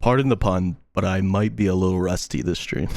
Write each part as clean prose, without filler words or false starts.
Pardon the pun, but I might be a little rusty this stream.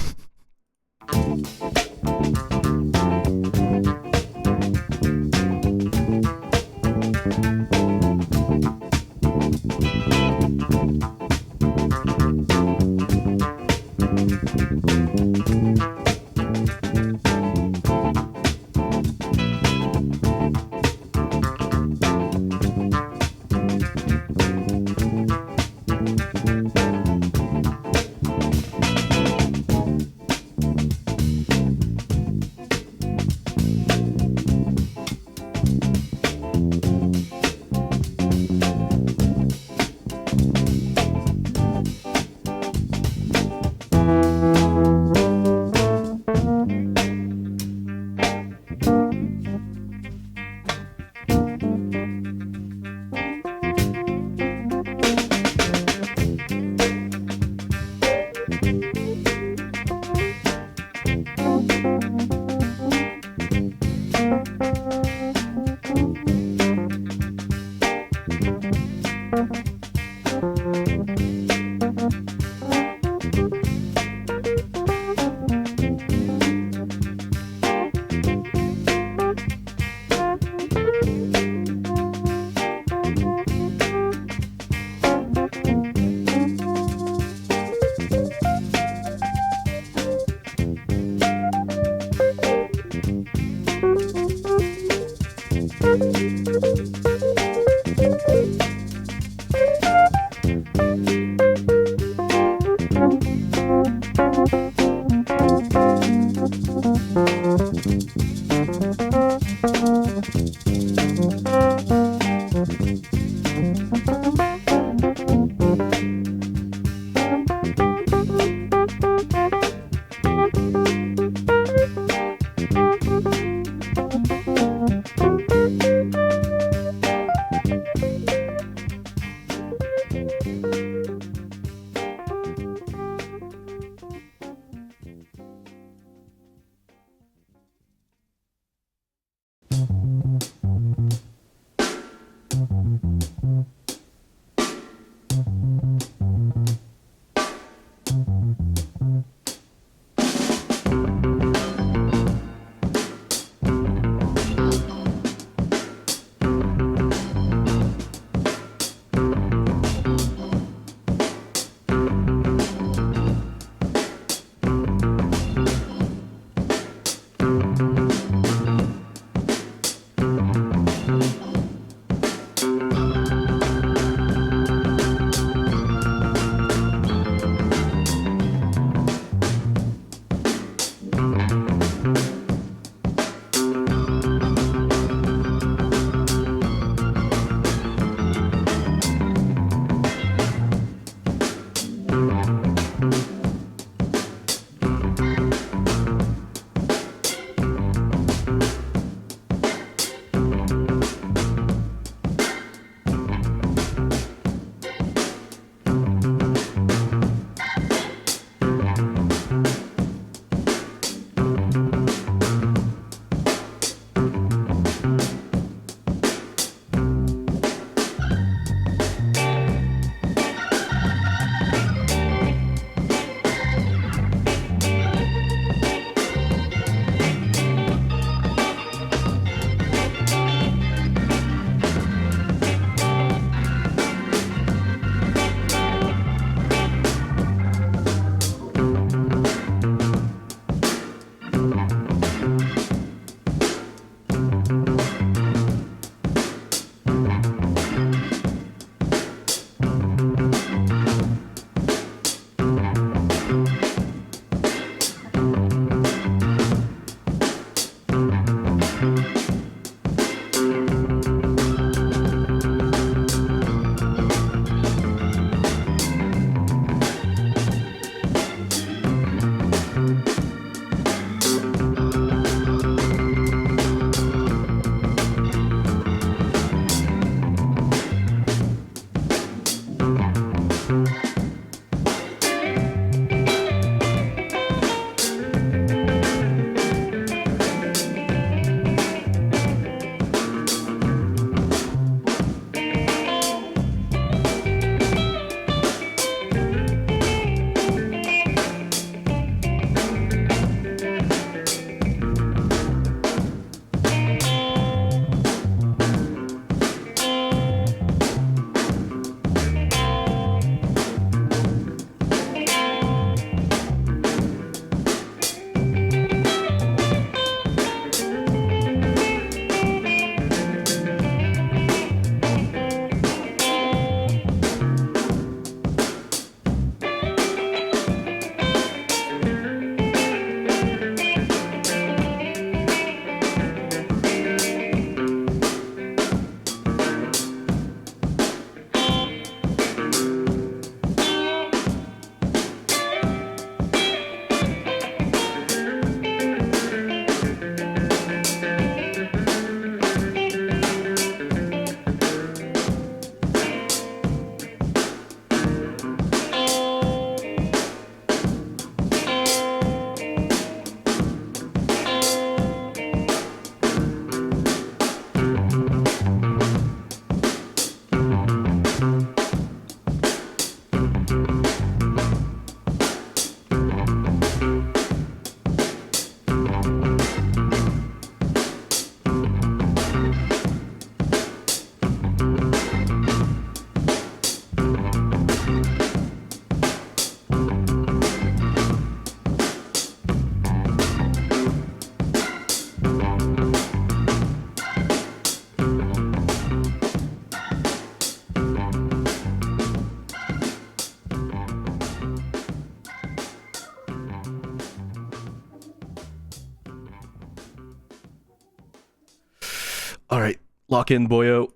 Lock in, boyo.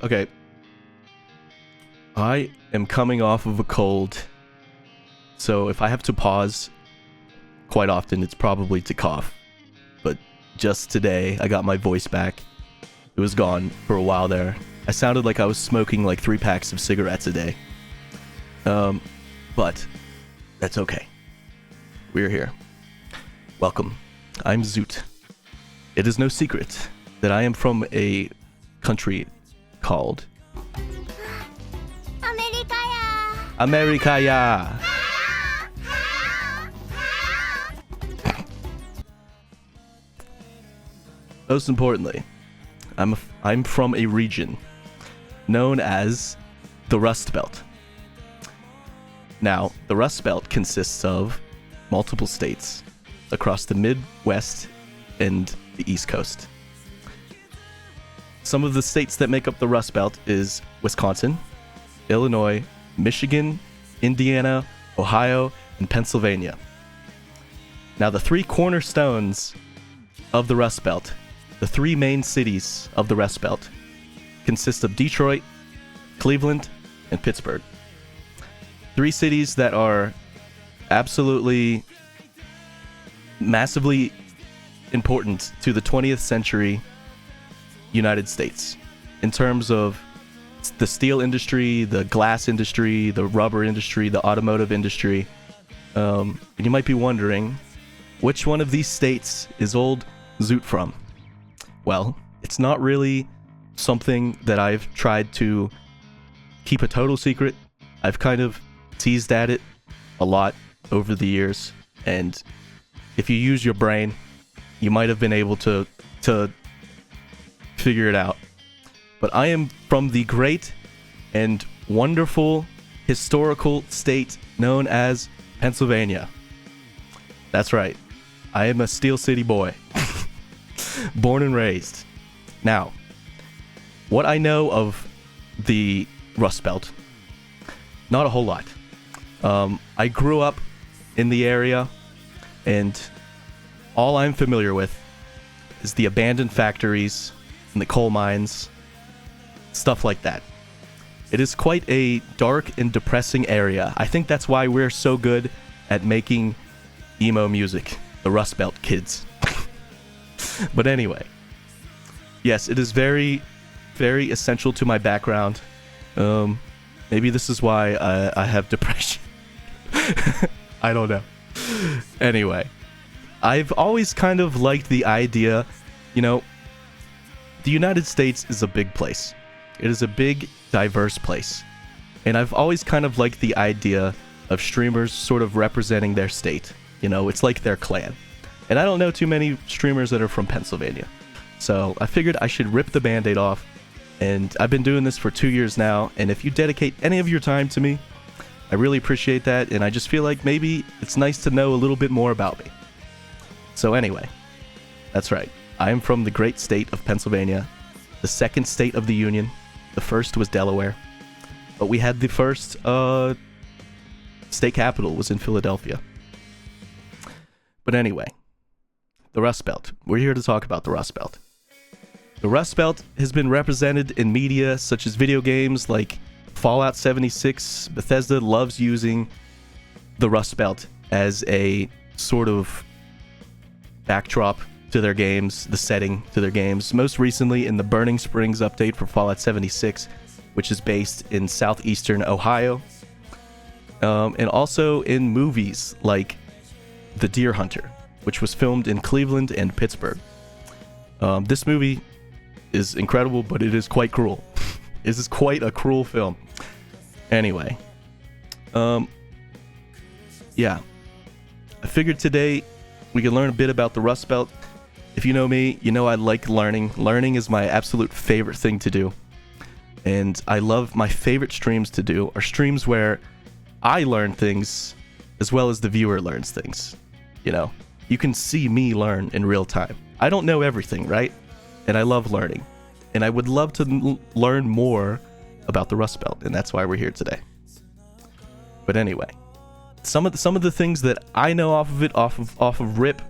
Okay. I am coming off of a cold, so if I have to pause, quite often it's probably to cough. But just today, I got my voice back. It was gone for a while there. I sounded like I was smoking like 3 packs of cigarettes a day. But that's okay. We're here. Welcome. I'm Zoot. It is no secret that I am from a country called America. Most importantly, I'm from a region known as the Rust Belt. Now, the Rust Belt consists of multiple states across the Midwest and the East Coast. Some of the states that make up the Rust Belt is Wisconsin, Illinois, Michigan, Indiana, Ohio, and Pennsylvania. Now, the 3 cornerstones of the Rust Belt, the 3 main cities of the Rust Belt, consist of Detroit, Cleveland, and Pittsburgh. 3 cities that are absolutely massively important to the 20th century United States in terms of the steel industry, the glass industry, the rubber industry, the automotive industry. And you might be wondering, which one of these states is old Zoot from? Well, it's not really something that I've tried to keep a total secret. I've kind of teased at it a lot over the years, and if you use your brain, you might have been able to figure it out. But I am from the great and wonderful historical state known as Pennsylvania. That's right. I am a Steel City boy. Born and raised. Now, what I know of the Rust Belt, not a whole lot. I grew up in the area, and all I'm familiar with is the abandoned factories and the coal mines, stuff like that. It is quite a dark and depressing area. I think that's why we're so good at making emo music, the Rust Belt kids. But anyway, yes, it is very, very essential to my background. Maybe this is why I have depression. I don't know. Anyway, I've always kind of liked the idea, the United States is a big place. It is a big, diverse place. And I've always kind of liked the idea of streamers sort of representing their state. It's like their clan. And I don't know too many streamers that are from Pennsylvania. So I figured I should rip the Band-Aid off. And I've been doing this for 2 years now. And if you dedicate any of your time to me, I really appreciate that. And I just feel like maybe it's nice to know a little bit more about me. So anyway, that's right. I am from the great state of Pennsylvania, the second state of the Union. The first was Delaware. But we had the first state capital was in Philadelphia. But anyway, the Rust Belt. We're here to talk about the Rust Belt. The Rust Belt has been represented in media such as video games like Fallout 76. Bethesda loves using the Rust Belt as a sort of backdrop to their games, the setting to their games. Most recently in the Burning Springs update for Fallout 76, which is based in southeastern Ohio. And also in movies like The Deer Hunter, which was filmed in Cleveland and Pittsburgh. This movie is incredible, but it is quite cruel. This is quite a cruel film. Anyway, yeah, I figured today we could learn a bit about the Rust Belt. If you know me, you know I like learning. Learning is my absolute favorite thing to do. And I love my favorite streams to do are streams where I learn things as well as the viewer learns things. You can see me learn in real time. I don't know everything, right? And I love learning. And I would love to learn more about the Rust Belt, and that's why we're here today. But anyway, some of the things that I know off of RIP,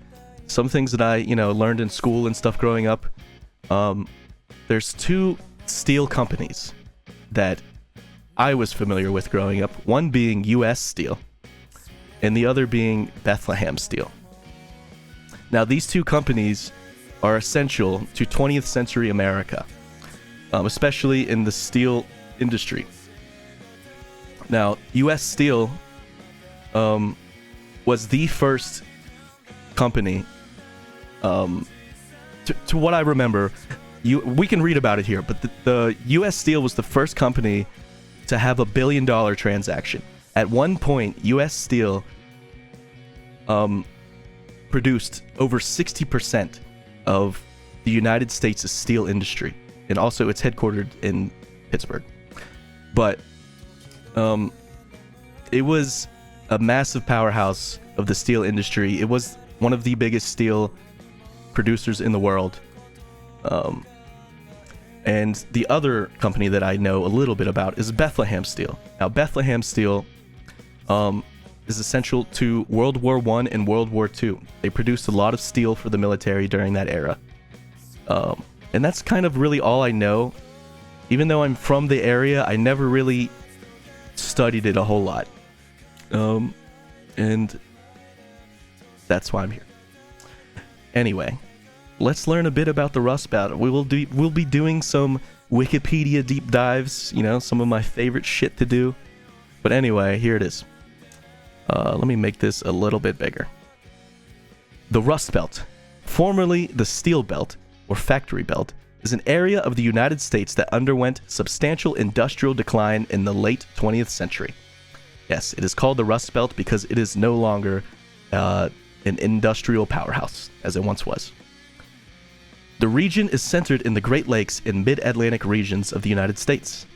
some things that I, learned in school and stuff growing up. There's two steel companies that I was familiar with growing up. One being U.S. Steel, and the other being Bethlehem Steel. Now, these two companies are essential to 20th century America, especially in the steel industry. Now, U.S. Steel was the first company, to what I remember, we can read about it here, but the U.S. Steel was the first company to have $1 billion transaction. At one point, U.S. Steel produced over 60% of the United States' steel industry, and also it's headquartered in Pittsburgh. But it was a massive powerhouse of the steel industry. It was one of the biggest steel producers in the world. And the other company that I know a little bit about is Bethlehem Steel. Now, Bethlehem Steel is essential to World War I and World War II. They produced a lot of steel for the military during that era. And that's kind of really all I know. Even though I'm from the area, I never really studied it a whole lot. And that's why I'm here. Anyway, let's learn a bit about the Rust Belt. We'll be doing some Wikipedia deep dives, some of my favorite shit to do. But anyway, here it is. Let me make this a little bit bigger. The Rust Belt, formerly the Steel Belt or Factory Belt, is an area of the United States that underwent substantial industrial decline in the late 20th century. Yes, it is called the Rust Belt because it is no longer an industrial powerhouse as it once was. The region is centered in the Great Lakes and Mid-Atlantic regions of the United States.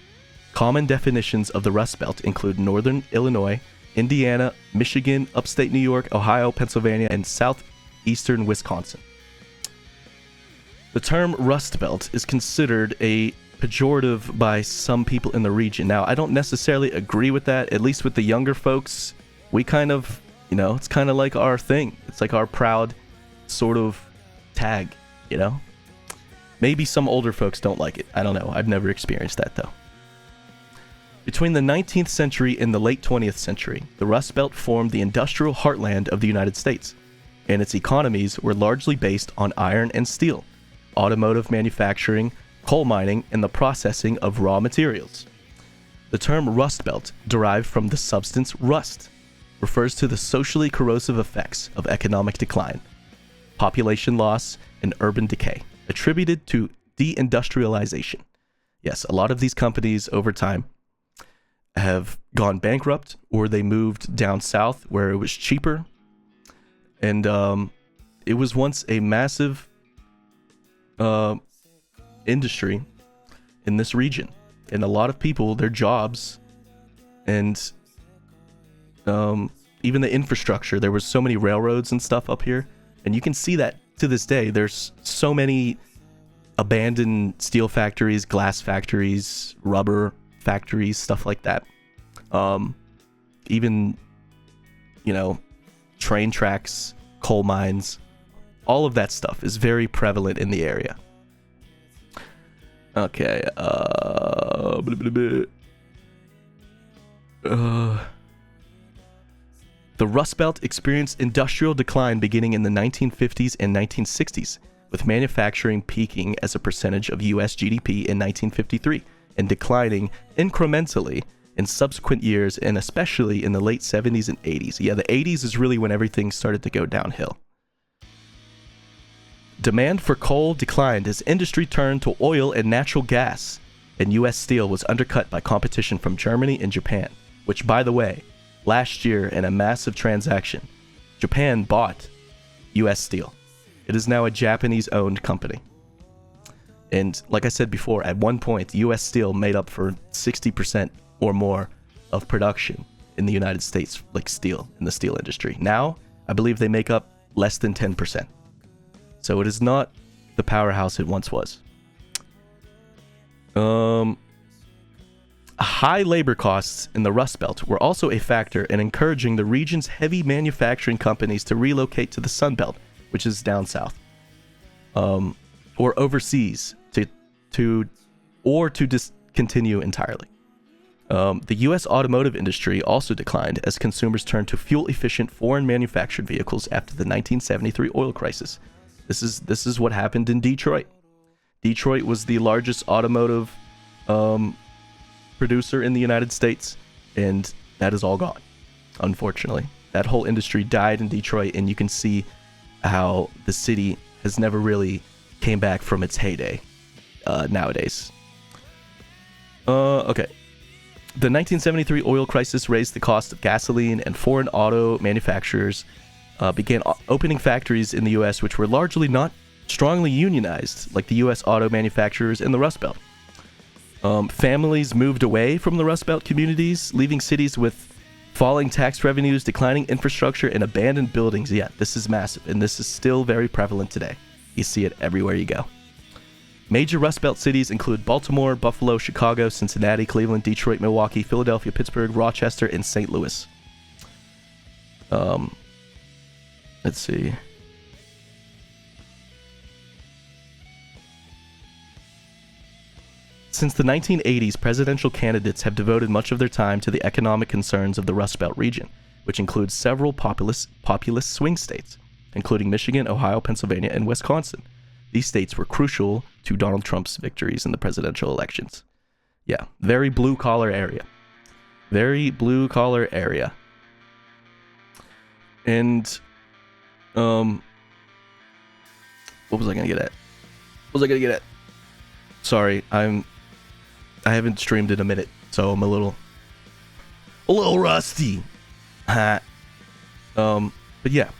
Common definitions of the Rust Belt include northern Illinois, Indiana, Michigan, upstate New York, Ohio, Pennsylvania, and southeastern Wisconsin. The term Rust Belt is considered a pejorative by some people in the region. Now, I don't necessarily agree with that, at least with the younger folks. We kind of, it's kind of like our thing. It's like our proud sort of tag, Maybe some older folks don't like it. I don't know. I've never experienced that, though. Between the 19th century and the late 20th century, the Rust Belt formed the industrial heartland of the United States, and its economies were largely based on iron and steel, automotive manufacturing, coal mining, and the processing of raw materials. The term Rust Belt, derived from the substance rust, refers to the socially corrosive effects of economic decline, population loss, and urban decay, attributed to deindustrialization. Yes, a lot of these companies over time have gone bankrupt, or they moved down south where it was cheaper. And it was once a massive industry in this region. And a lot of people, their jobs, and even the infrastructure, there was so many railroads and stuff up here. And you can see that to this day. There's so many abandoned steel factories, glass factories, rubber factories, stuff like that. Even, train tracks, coal mines, all of that stuff is very prevalent in the area. Okay, the Rust Belt experienced industrial decline beginning in the 1950s and 1960s, with manufacturing peaking as a percentage of U.S. GDP in 1953 and declining incrementally in subsequent years, and especially in the late 70s and 80s. Yeah, the 80s is really when everything started to go downhill. Demand for coal declined as industry turned to oil and natural gas, and U.S. Steel was undercut by competition from Germany and Japan, which, by the way, last year in a massive transaction, Japan bought U.S. Steel. It is now a Japanese-owned company. And like I said before, at one point, U.S. Steel made up for 60% or more of production in the United States, like steel, in the steel industry. Now, I believe they make up less than 10%. So it is not the powerhouse it once was. High labor costs in the Rust Belt were also a factor in encouraging the region's heavy manufacturing companies to relocate to the Sun Belt which is down south, or overseas to discontinue entirely. The U.S. automotive industry also declined as consumers turned to fuel-efficient foreign manufactured vehicles after the 1973 oil crisis. This is what happened in Detroit. Detroit was the largest automotive producer in the United States, and that is all gone, unfortunately. That whole industry died in Detroit, and you can see how the city has never really came back from its heyday nowadays. Okay. The 1973 oil crisis raised the cost of gasoline, and foreign auto manufacturers began opening factories in the U.S. which were largely not strongly unionized, like the U.S. auto manufacturers in the Rust Belt. Families moved away from the Rust Belt communities, leaving cities with falling tax revenues, declining infrastructure, and abandoned buildings. Yeah, this is massive, and this is still very prevalent today. You see it everywhere you go. Major Rust Belt cities include Baltimore, Buffalo, Chicago, Cincinnati, Cleveland, Detroit, Milwaukee, Philadelphia, Pittsburgh, Rochester, and St. Louis. Let's see. Since the 1980s, presidential candidates have devoted much of their time to the economic concerns of the Rust Belt region, which includes several populous swing states, including Michigan, Ohio, Pennsylvania, and Wisconsin. These states were crucial to Donald Trump's victories in the presidential elections. Yeah, very blue-collar area. Very blue-collar area. And, what was I going to get at? Sorry, I haven't streamed in a minute, so I'm a little rusty. But yeah,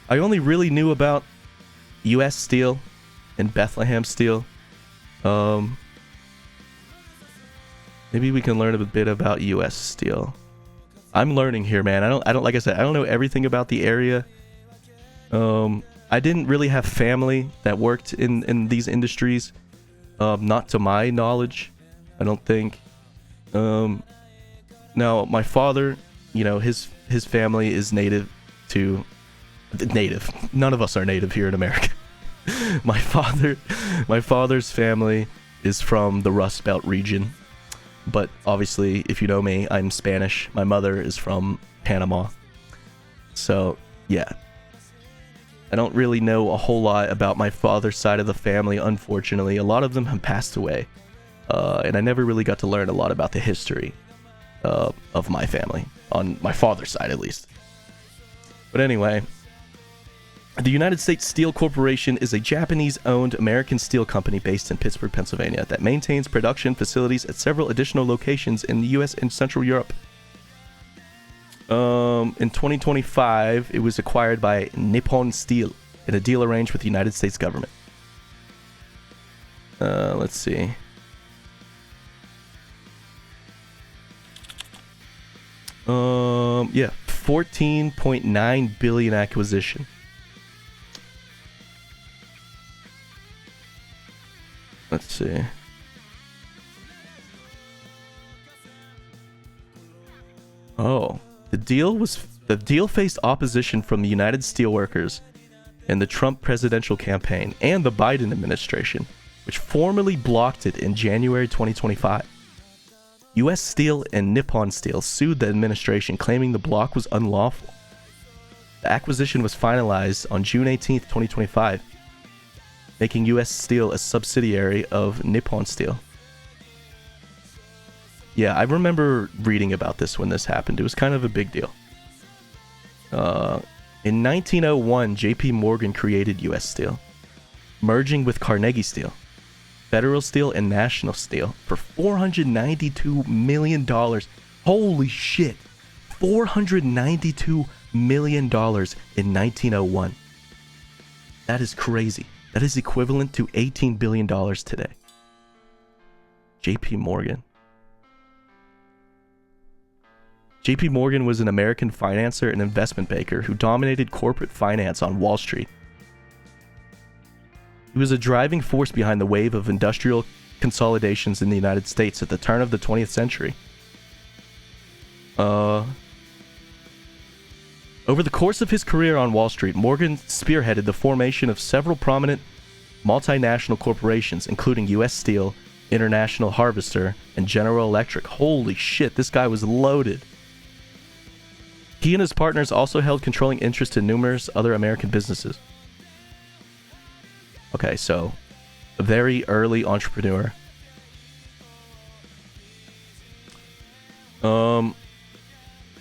I only really knew about U.S. Steel and Bethlehem Steel. Maybe we can learn a bit about U.S. Steel. I'm learning here, man. I don't like I said, I don't know everything about the area. I didn't really have family that worked in these industries. Not to my knowledge, I don't think. Now, my father, his family is native. None of us are native here in America. My father's family is from the Rust Belt region. But obviously, if you know me, I'm Spanish. My mother is from Panama. So, yeah. I don't really know a whole lot about my father's side of the family, unfortunately. A lot of them have passed away. And I never really got to learn a lot about the history of my family, on my father's side at least. But anyway, the United States Steel Corporation is a Japanese-owned American steel company based in Pittsburgh, Pennsylvania, that maintains production facilities at several additional locations in the U.S. and Central Europe. In 2025, it was acquired by Nippon Steel in a deal arranged with the United States government. Let's see. Yeah, $14.9 billion acquisition. Let's see. Oh, the deal faced opposition from the United Steelworkers and the Trump presidential campaign and the Biden administration, which formally blocked it in January 2025. U.S. Steel and Nippon Steel sued the administration, claiming the block was unlawful. The acquisition was finalized on June 18, 2025, making U.S. Steel a subsidiary of Nippon Steel. Yeah, I remember reading about this when this happened. It was kind of a big deal. In 1901, J.P. Morgan created U.S. Steel, merging with Carnegie Steel, Federal Steel, and National Steel for $492 million. Holy shit! $492 million in 1901. That is crazy. That is equivalent to $18 billion today. J.P. Morgan. J.P. Morgan was an American financier and investment banker who dominated corporate finance on Wall Street. He was a driving force behind the wave of industrial consolidations in the United States at the turn of the 20th century. Over the course of his career on Wall Street, Morgan spearheaded the formation of several prominent multinational corporations, including U.S. Steel, International Harvester, and General Electric. Holy shit, this guy was loaded. He and his partners also held controlling interest in numerous other American businesses. Okay, so a very early entrepreneur.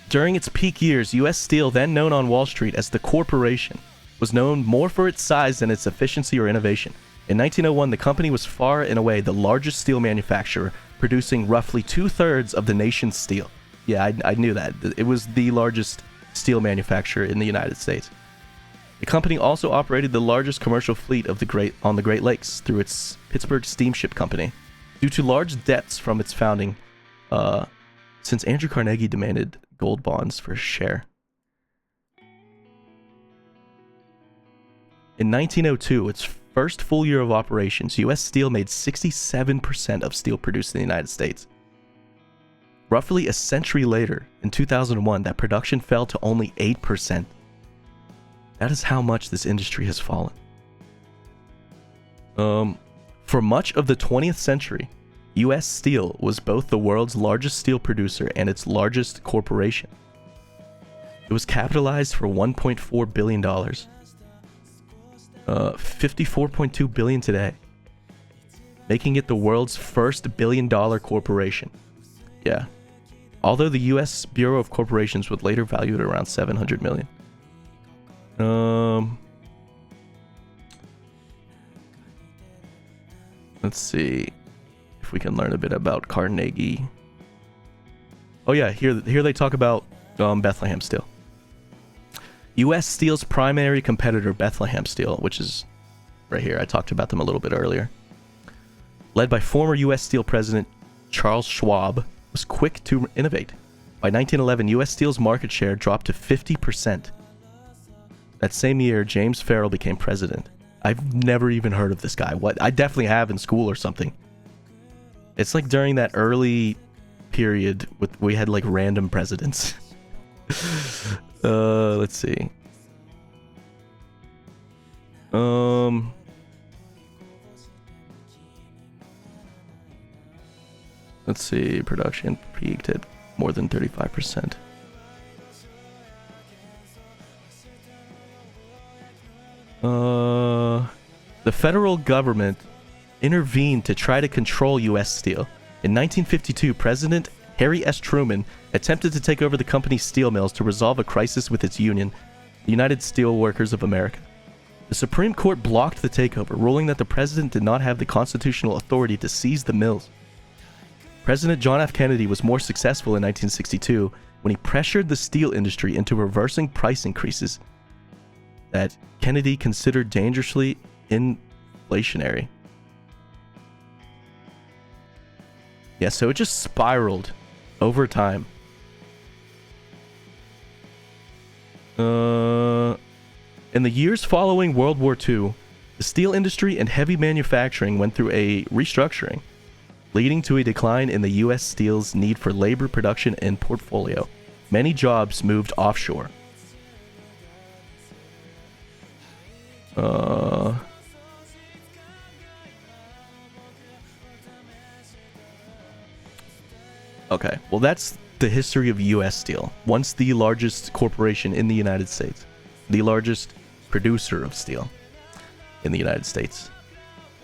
During its peak years, U.S. Steel, then known on Wall Street as the Corporation, was known more for its size than its efficiency or innovation. In 1901, the company was far and away the largest steel manufacturer, producing roughly 2/3 of the nation's steel. Yeah, I knew that. It was the largest steel manufacturer in the United States. The company also operated the largest commercial fleet of on the Great Lakes through its Pittsburgh Steamship Company. Due to large debts from its founding, since Andrew Carnegie demanded gold bonds for his share. In 1902, its first full year of operations, U.S. Steel made 67% of steel produced in the United States. Roughly a century later, in 2001, that production fell to only 8%. That is how much this industry has fallen. For much of the 20th century, U.S. Steel was both the world's largest steel producer and its largest corporation. It was capitalized for $1.4 billion. $54.2 billion today, making it the world's first billion-dollar corporation. Yeah. Although the U.S. Bureau of Corporations would later value it around $700 million. Let's see if we can learn a bit about Carnegie. Oh yeah, here they talk about Bethlehem Steel. U.S. Steel's primary competitor, Bethlehem Steel, which is right here. I talked about them a little bit earlier. Led by former U.S. Steel President Charles Schwab, was quick to innovate. By 1911, U.S. Steel's market share dropped to 50%. That same year, James Farrell became president. I've never even heard of this guy. What? I definitely have in school or something. It's like during that early period we had like random presidents. Let's see. Let's see. Production peaked at more than 35%. The federal government intervened to try to control U.S. Steel. In 1952, President Harry S. Truman attempted to take over the company's steel mills to resolve a crisis with its union, the United Steelworkers of America. The Supreme Court blocked the takeover, ruling that the president did not have the constitutional authority to seize the mills. President John F. Kennedy was more successful in 1962 when he pressured the steel industry into reversing price increases that Kennedy considered dangerously inflationary. Yeah, so it just spiraled over time. In the years following World War II, the steel industry and heavy manufacturing went through a restructuring, leading to a decline in the U.S. Steel's need for labor production and portfolio. Many jobs moved offshore. Okay, well that's the history of U.S. Steel, once the largest corporation in the United States, the largest producer of steel in the United States.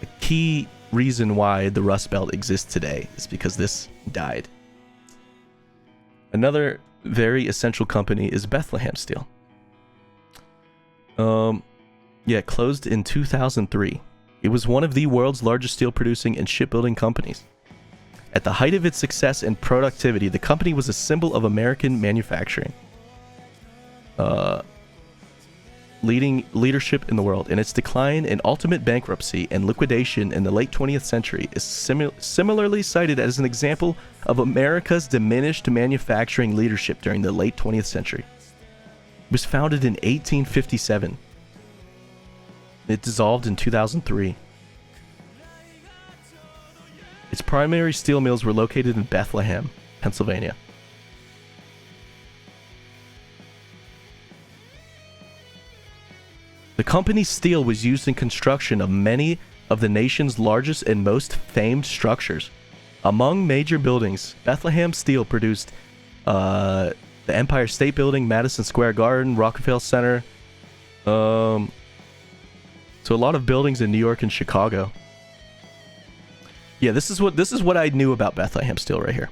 The key reason why the Rust Belt exists today is because this died. Another very essential company is Bethlehem Steel. It closed in 2003. It was one of the world's largest steel producing and shipbuilding companies. At the height of its success and productivity, the company was a symbol of American manufacturing, leading leadership in the world. And its decline and ultimate bankruptcy and liquidation in the late 20th century is similarly cited as an example of America's diminished manufacturing leadership during the late 20th century. It was founded in 1857. It dissolved in 2003. Its primary steel mills were located in Bethlehem, Pennsylvania. company's steel was used in construction of many of the nation's largest and most famed structures. Among major buildings, Bethlehem Steel produced the Empire State Building, Madison Square Garden, Rockefeller Center. So a lot of buildings in New York and Chicago. Yeah, this is what I knew about Bethlehem Steel right here.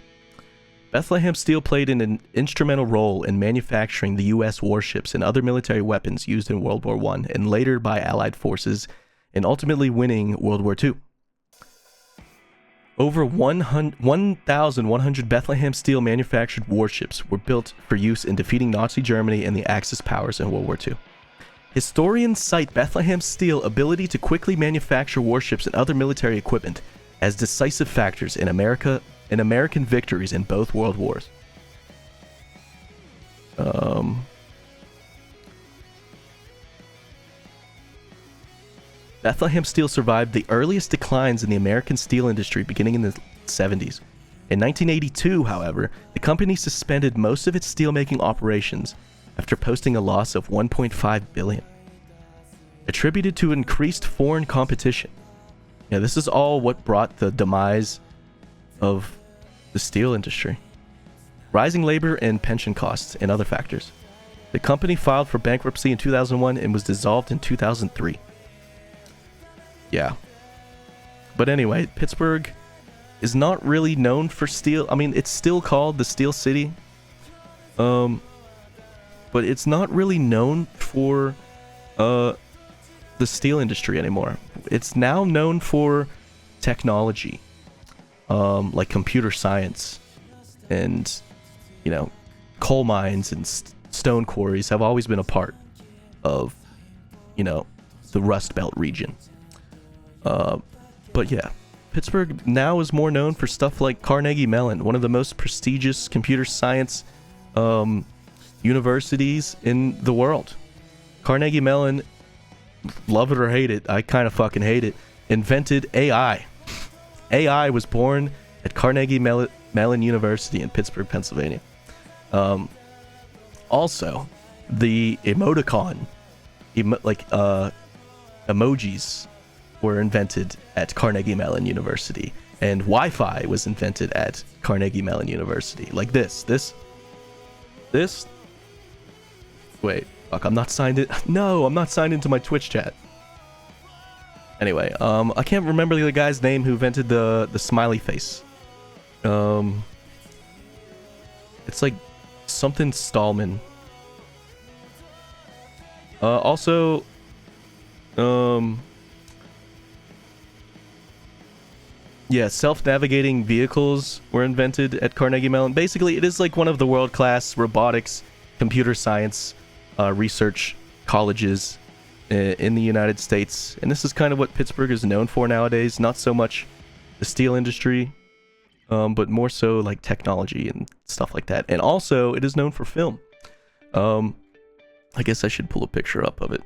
Bethlehem Steel played an instrumental role in manufacturing the U.S. warships and other military weapons used in World War I and later by Allied forces, and ultimately winning World War II. Over 1,100 Bethlehem Steel manufactured warships were built for use in defeating Nazi Germany and the Axis powers in World War II. Historians cite Bethlehem Steel's ability to quickly manufacture warships and other military equipment as decisive factors in American victories in both world wars. Bethlehem Steel survived the earliest declines in the American steel industry beginning in the 70s. In 1982, however, the company suspended most of its steelmaking operations after posting a loss of $1.5 billion, attributed to increased foreign competition. Yeah, this is all what brought the demise of the steel industry. Rising labor and pension costs and other factors. The company filed for bankruptcy in 2001 and was dissolved in 2003. Yeah. But anyway, Pittsburgh is not really known for steel. I mean, it's still called the Steel City. But it's not really known for the steel industry anymore. It's now known for technology, like computer science, and, you know, coal mines and stone quarries have always been a part of, you know, the Rust Belt region. But yeah, Pittsburgh now is more known for stuff like Carnegie Mellon, one of the most prestigious computer science universities in the world. Carnegie Mellon, love it or hate it, I kind of fucking hate it, invented AI. AI was born at Carnegie Mellon University in Pittsburgh, Pennsylvania. Also, the emoticon, emojis were invented at Carnegie Mellon University, and Wi-Fi was invented at Carnegie Mellon University. Like this. Wait, fuck, I'm not signed in. No, I'm not signed into my Twitch chat. Anyway, I can't remember the guy's name who invented the smiley face. It's like something Stallman. Also, yeah, self-navigating vehicles were invented at Carnegie Mellon. Basically, it is like one of the world-class robotics, computer science, research colleges in the United States. And this is kind of what Pittsburgh is known for nowadays. Not so much the steel industry, but more so like technology and stuff like that. And also, it is known for film. I guess I should pull a picture up of it.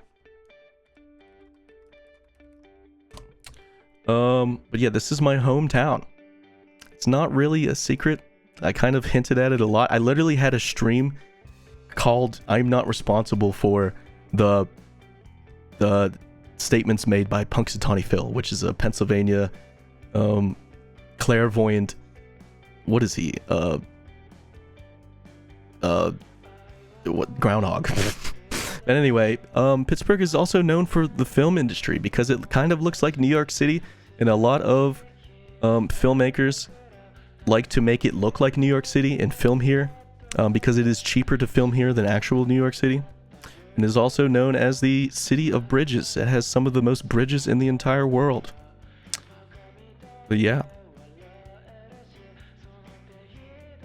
But yeah, this is my hometown. It's not really a secret. I kind of hinted at it a lot. I literally had a stream called "I'm not responsible for the statements made by Punxsutawney Phil," which is a Pennsylvania clairvoyant. What is he? What groundhog? And anyway, Pittsburgh is also known for the film industry because it kind of looks like New York City, and a lot of filmmakers like to make it look like New York City and film here because it is cheaper to film here than actual New York City. And is also known as the City of Bridges. It has some of the most bridges in the entire world. But yeah.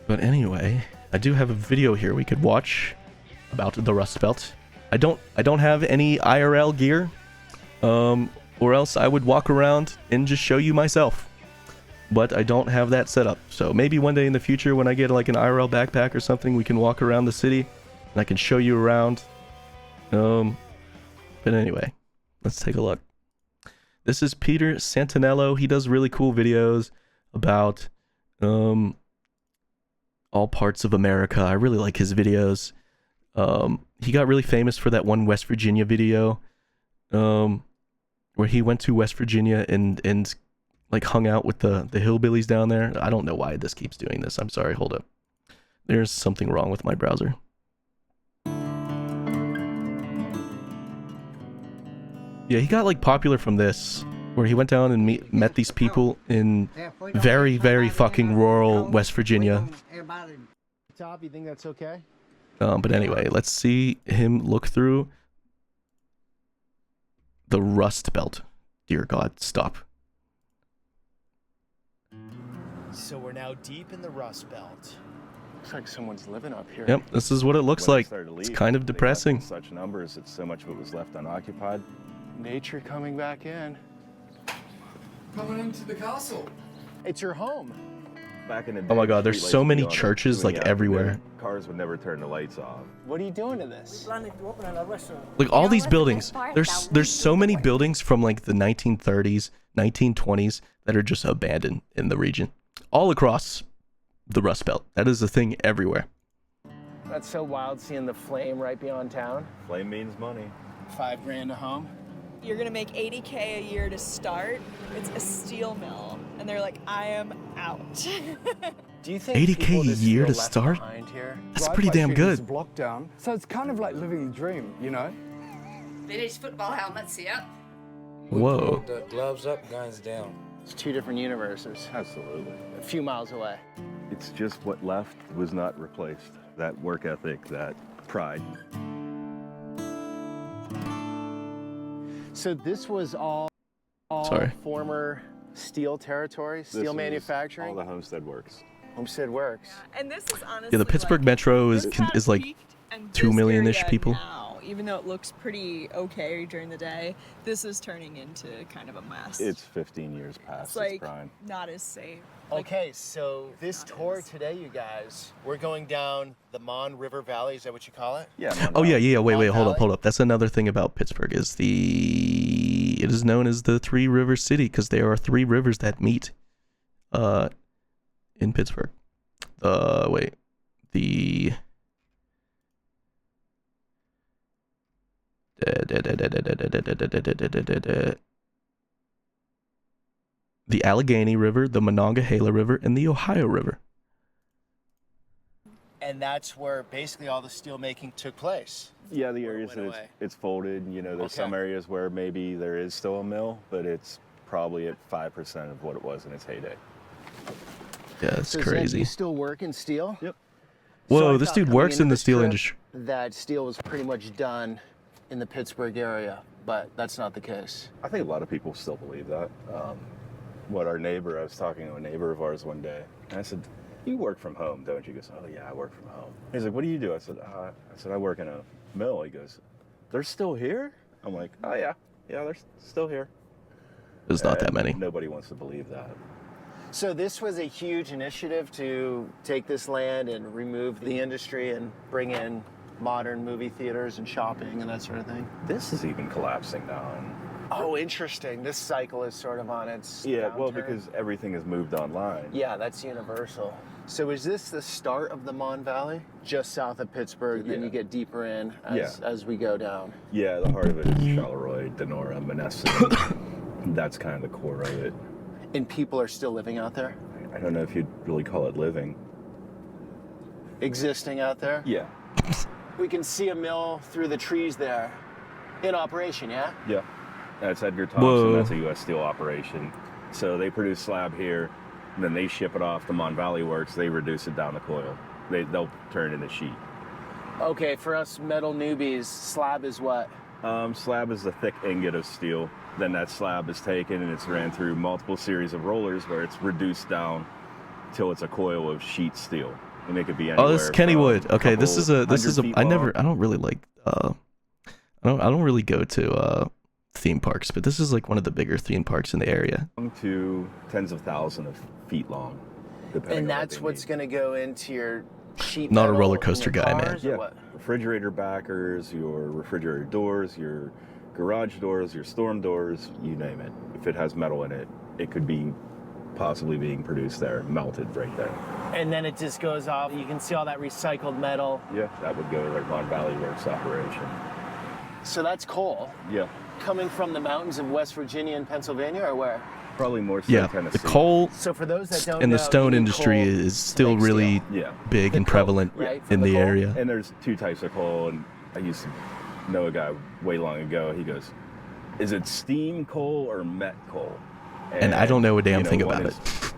But anyway, I do have a video here we could watch about the Rust Belt. I don't have any IRL gear, or else I would walk around and just show you myself. But I don't have that set up. So maybe one day in the future when I get like an IRL backpack or something, we can walk around the city and I can show you around. But anyway, let's take a look. This is Peter Santinello. He does really cool videos about all parts of America. I really like his videos. He got really famous for that one West Virginia video where he went to West Virginia and like hung out with the hillbillies down there. I don't know why this keeps doing this. I'm sorry. Hold up. There's something wrong with my browser. Yeah, he got like popular from this, where he went down and met these people in very, very fucking rural West Virginia. Top, you think that's okay? But anyway, let's see him look through the Rust Belt. Dear God, stop. So we're now deep in the Rust Belt. Looks like someone's living up here. Yep, this is what it looks like. It's kind of depressing. Such numbers, it's so much of it was left unoccupied. Nature coming back in. Coming into the castle. It's your home. Back in the day, Oh my God, there's so many streetlights would be on churches like everywhere. Cars would never turn the lights off. What are you doing to this? Like all these buildings, there's so many buildings from like the 1930s, 1920s that are just abandoned in the region, all across the Rust Belt. That is a thing everywhere. That's so wild seeing the flame right beyond town. Flame means money. $5 grand a home. You're gonna make $80K a year to start. It's a steel mill, and they're like, I am out. Do you think 80K a year to start? That's pretty damn good. Block down, so it's kind of like living the dream, you know. Vintage football helmets, yeah. Whoa. Gloves up, guns down. It's two different universes. Absolutely. A few miles away. It's just what left was not replaced. That work ethic, that pride. So this was all former steel territory, steel manufacturing. All the Homestead Works. Homestead Works. And this is honestly, Yeah, the Pittsburgh like, Metro this is like peaked, and 2 this million-ish area people. Now, even though it looks pretty okay during the day, this is turning into kind of a mess. It's 15 years past It's like its prime. not as safe. Okay, so this tour today, you guys, we're going down the Mon River Valley. Is that what you call it? Yeah. Oh yeah. Wait, Valley? hold up. That's another thing about Pittsburgh is it is known as the Three Rivers City because there are 3 rivers that meet, in Pittsburgh. The Allegheny River, the Monongahela River, and the Ohio River. And that's where basically all the steel making took place. Yeah, the areas went that away. it's folded. You know, there's some areas where maybe there is still a mill, but it's probably at 5% of what it was in its heyday. Yeah, that's So crazy. you still work in steel? Yep. Whoa, So I this thought dude coming works into in the this steel trip industry. That steel was pretty much done in the Pittsburgh area, but that's not the case. I think a lot of people still believe that. I was talking to a neighbor of ours one day, and I said, "You work from home, don't you?" He goes, "Oh yeah, I work from home." He's like, "What do you do?" I said, "I work in a mill." He goes, "They're still here?" I'm like, "Oh yeah, they're still here." There's not that many. Nobody wants to believe that. So this was a huge initiative to take this land and remove the industry and bring in modern movie theaters and shopping and that sort of thing. This is even collapsing now. Oh, interesting. This cycle is sort of on its Well, downturn. because everything has moved online. Yeah, that's universal. So is this the start of the Mon Valley? Just south of Pittsburgh, then Yeah. you get deeper in as we go down. Yeah, the heart of it is Charleroi, Denora, Monessen. That's kind of the core of it. And people are still living out there? I don't know if you'd really call it living. Existing out there? Yeah. We can see a mill through the trees there. In operation, yeah? Yeah. That's Edgar Thompson. Whoa. That's a U.S. Steel operation. So they produce slab here, and then they ship it off to Mon Valley Works. They reduce it down to coil. They'll turn it into sheet. Okay, for us metal newbies, slab is what? Slab is the thick ingot of steel. Then that slab is taken and it's ran through multiple series of rollers where it's reduced down till it's a coil of sheet steel. And it could be anywhere. Oh, this is Kennywood. from Okay, this is a I long. don't really like I don't really go to theme parks, but this is like one of the bigger theme parks in the area. To tens of thousands of feet long. depending And on that's they what's need. going to go into your sheet Not a metal roller in coaster your guy, man. cars, or Yeah, what? refrigerator backers, your refrigerator doors, your garage doors, your storm doors, you name it. If it has metal in it, it could be possibly being produced there, melted right there. And then it just goes off. You can see all that recycled metal. Yeah, that would go to their Mon Valley Works operation. So that's coal Yeah, coming from the mountains of West Virginia and Pennsylvania, or where? probably more so Yeah, Tennessee. the coal So for those that don't in know, the stone you need industry coal is to still make really steel. Yeah, big and coke, prevalent right, in from the the coal? area. and there's 2 types of coal, and I used to know a guy way long ago. He goes, "Is it steam coal or met coal?" And I don't know a damn thing one about is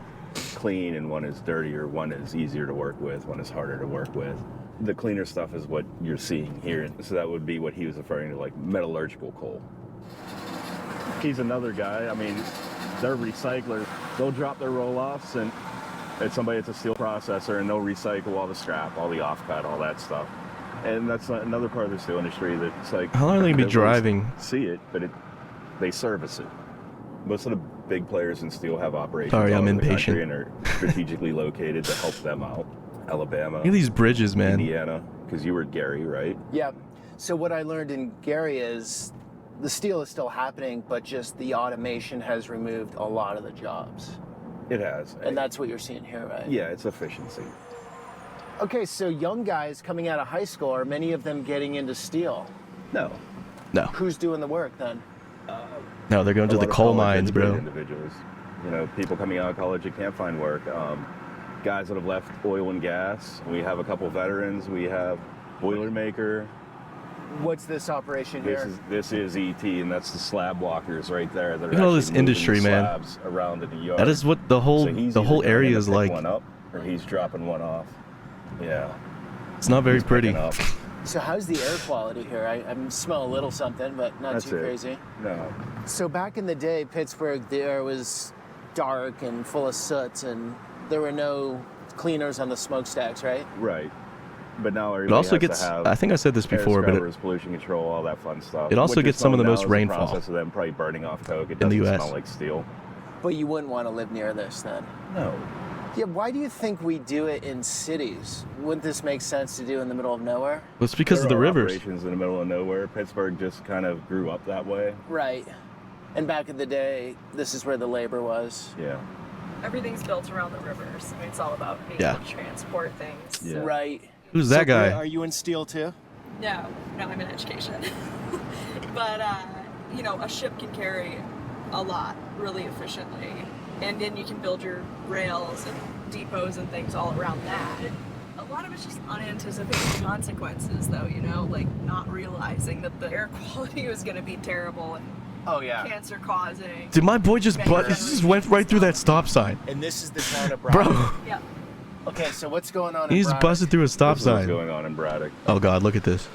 clean and one is dirtier. One is easier to work with. One is harder to work with. The cleaner stuff is what you're seeing here. So that would be what he was referring to, like metallurgical coal. He's another guy. I mean, they're recyclers. They'll drop their roll-offs and it's somebody at a steel processor, and they'll recycle all the scrap, all the offcut, all that stuff. And that's another part of the steel industry that's like, How long are they gonna be they driving? see it, but they service it. Most of the big players in steel have operations Sorry, all I'm over the impatient. country and are strategically located to help them out. Alabama, Look at these bridges, man. Indiana, because you were at Gary, right? Yeah. So what I learned in Gary is the steel is still happening, but just the automation has removed a lot of the jobs. It has. And that's what you're seeing here, right? Yeah, it's efficiency. Okay, so young guys coming out of high school, are many of them getting into steel? No. No, Who's doing the work then? no, they're going to A the lot of coal mines, college-educated bro. Individuals, people coming out of college that can't find work. Guys that have left oil and gas. We have a couple veterans. We have Boilermaker. What's this operation here? This is ET, and that's the slab walkers right there. That are Look at all actually this moving industry, the man. slabs around in the yard. That is what the So whole he's the whole either going area to is pick like. one up, or he's dropping one off. Yeah. It's not very He's pretty. picking up. So how's the air quality here? I smell a little something, but not That's too it. crazy. No. So back in the day, Pittsburgh, the air was dark and full of soot, and there were no cleaners on the smokestacks, right? Right. But now It everybody also has gets. to have I think I said this air before, but scrubbers, pollution control, all that fun stuff. It also which gets is some of the known most now as the rainfall process of them probably burning off coke. It in the doesn't US. smell like steel. But you wouldn't want to live near this then. No. Yeah, why do you think we do it in cities? Wouldn't this make sense to do in the middle of nowhere? well, it's because of the There are rivers. operations in the middle of nowhere. Pittsburgh just kind of grew up that way. Right. And back in the day, this is where the labor was. Yeah. Everything's built around the rivers. I mean, it's all about being Yeah. able to transport things. Yeah. Right. Who's that So, guy? Are you in steel too? No, I'm in education. But, a ship can carry a lot really efficiently. And then you can build your rails and depots and things all around that. A lot of it's just unanticipated consequences, though, like not realizing that the air quality was going to be terrible and Oh yeah. cancer causing. Did my boy just butt? He just went right through that stop sign, And this is the town of Braddock. bro. Yeah. Okay, so what's going on He in just Braddock? busted through a stop This is what's sign. going on in Braddock. Oh God, look at this.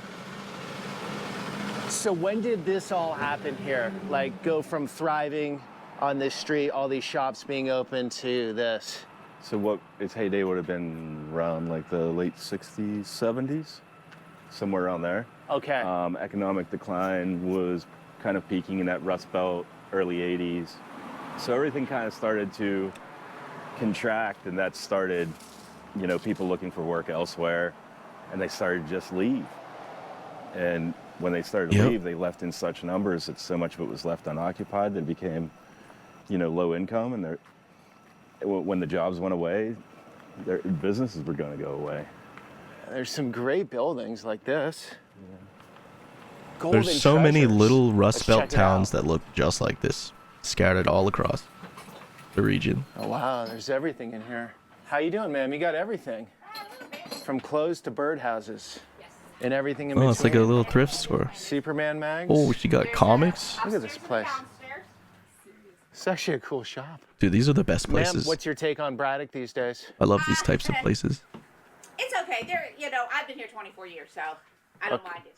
So when did this all happen here? Like go from thriving on this street, all these shops being open, to this? So what its heyday would have been around like the late 60s, 70s, somewhere around there. Okay. Economic decline was kind of peaking in that Rust Belt, early 80s. So everything kind of started to contract, and that started, people looking for work elsewhere, and they started to just leave. And when they started to Yep. leave, they left in such numbers that so much of it was left unoccupied that it became, low income, and when the jobs went away, their businesses were going to go away. There's some great buildings like this. Golden There's so many treasures. little Let's Rust Belt check it towns out. that look just like this, scattered all across the region. Oh wow, there's everything in here. How you doing, ma'am? You got everything. From clothes to birdhouses. And everything in Oh, between. it's like a little thrift store. Superman mags. Oh, she got comics. Look at this place. It's actually a cool shop. Dude, these are the best Ma'am, places. what's your take on Braddock these days? I love these types of places. It's okay. I've been here 24 years, so I don't mind it.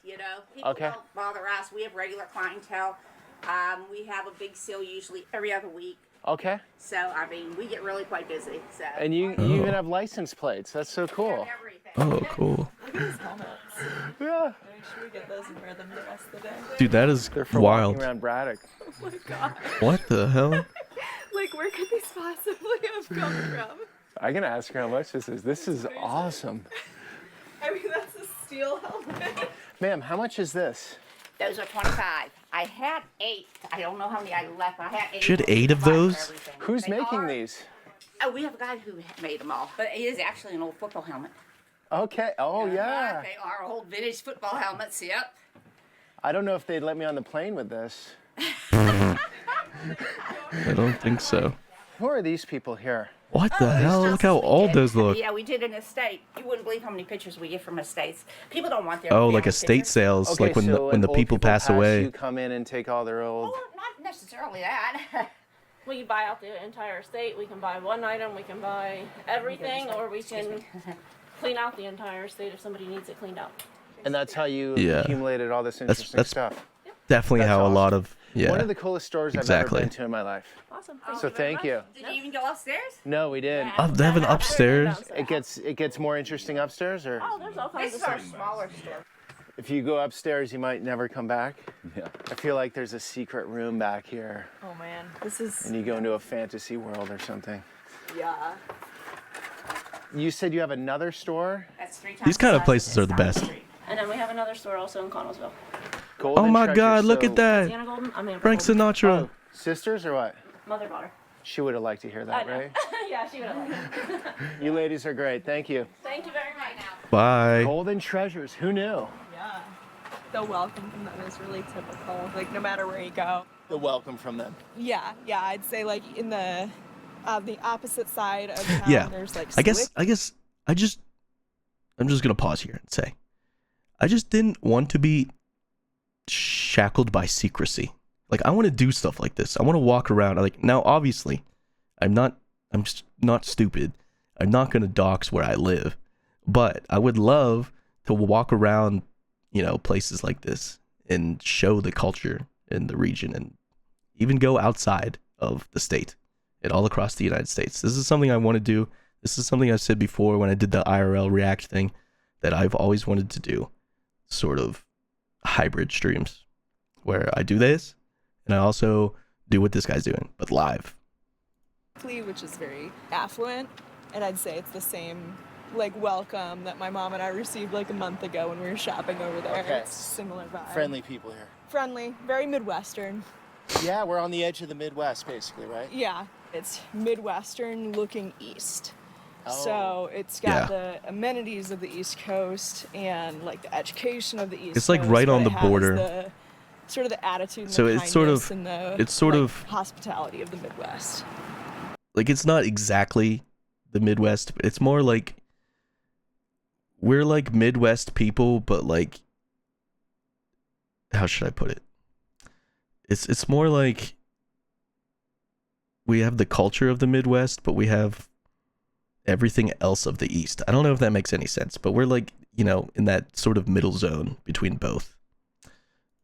People Okay. don't bother us. We have regular clientele. We have a big sale usually every other week. Okay. So, we get really quite busy. So. And you even have license plates. That's so cool. Everything. Oh, cool. Look at these helmets. Yeah. Make sure we get those and wear them the rest of the day. Dude, that is They're for wild. walking around Braddock. Oh my god. What the hell? Like, where could these possibly have come from? I can ask her how much this is. This is awesome. I mean, that's a steel helmet. Ma'am, how much is this? Those are 25. I had 8. I don't know how many I left. I had 8. She had 8 of those? Who's They making are- these? Oh, we have a guy who made them all. But it is actually an old football helmet. Okay. Oh, yeah. They are old vintage football helmets, yep. I don't know if they'd let me on the plane with this. I don't think so. Who are these people here? What the hell? Look how old those look. Yeah, we did an estate. You wouldn't believe how many pictures we get from estates. People don't want their Oh, like family estate pictures. sales, Okay, like when so the old people pass away. You come in and take all their old. Oh, not necessarily that. We can buy out the entire estate. We can buy one item. We can buy everything, or we can clean out the entire estate if somebody needs it cleaned out. And that's how you Yeah. accumulated all this interesting That's stuff. Definitely That's how a awesome. lot of One of the coolest stores I've Exactly. ever been to in my life. Awesome. So thank you. Did you even go upstairs? No, we did. Oh, they have an upstairs. It gets more interesting upstairs, or Oh, there's all kinds This of is our stuff. smaller store. if you go upstairs, you might never come back. Yeah. I feel like there's a secret room back here, Oh man, this is and you go into a fantasy world or something. yeah. You said you have another store, That's 3 times These kind the of size places are the this down best. street. And then we have another store also in Connellsville. Golden Oh my Treasure. God! Look So- at that. Sienna Golden. I mean, Frank Sinatra. Oh, sisters or what? Mother daughter. She would have liked to hear I that, know. right? Yeah, she would have liked it. You ladies are great. Thank you. Thank you very much. Bye. Golden Treasures. Who knew? Yeah. The welcome from them is really typical. Like no matter where you go. The welcome from them. Yeah, I'd say like in the opposite side of town, Yeah. there's like I'm just gonna pause here and say, I just didn't want to be shackled by secrecy. Like I want to do stuff like this. I want to walk around. Like now, obviously, I'm just not stupid. I'm not gonna dox where I live, but I would love to walk around, places like this and show the culture in the region, and even go outside of the state and all across the United States. This is something I want to do. This is something I've said before when I did the IRL React thing, that I've always wanted to do, sort of hybrid streams where I do this and I also do what this guy's doing, but live. which is very affluent, and I'd say it's the same like welcome that my mom and I received like a month ago when we were shopping over there. Okay. It's similar vibe. Friendly people here. Friendly, very Midwestern. Yeah, we're on the edge of the Midwest, basically, right? Yeah, it's Midwestern looking east. Oh. So it's got the amenities of the East Coast and like the education of the East Coast. It's like right but on it the has border. the, sort of the attitude and So the it's sort kindness of- and the it's sort like, of- hospitality of the Midwest. Like it's not exactly the Midwest, but it's more like we're like Midwest people, but like, how should I put it? It's more like we have the culture of the Midwest, but we have everything else of the East. I don't know if that makes any sense, but we're like, in that sort of middle zone between both.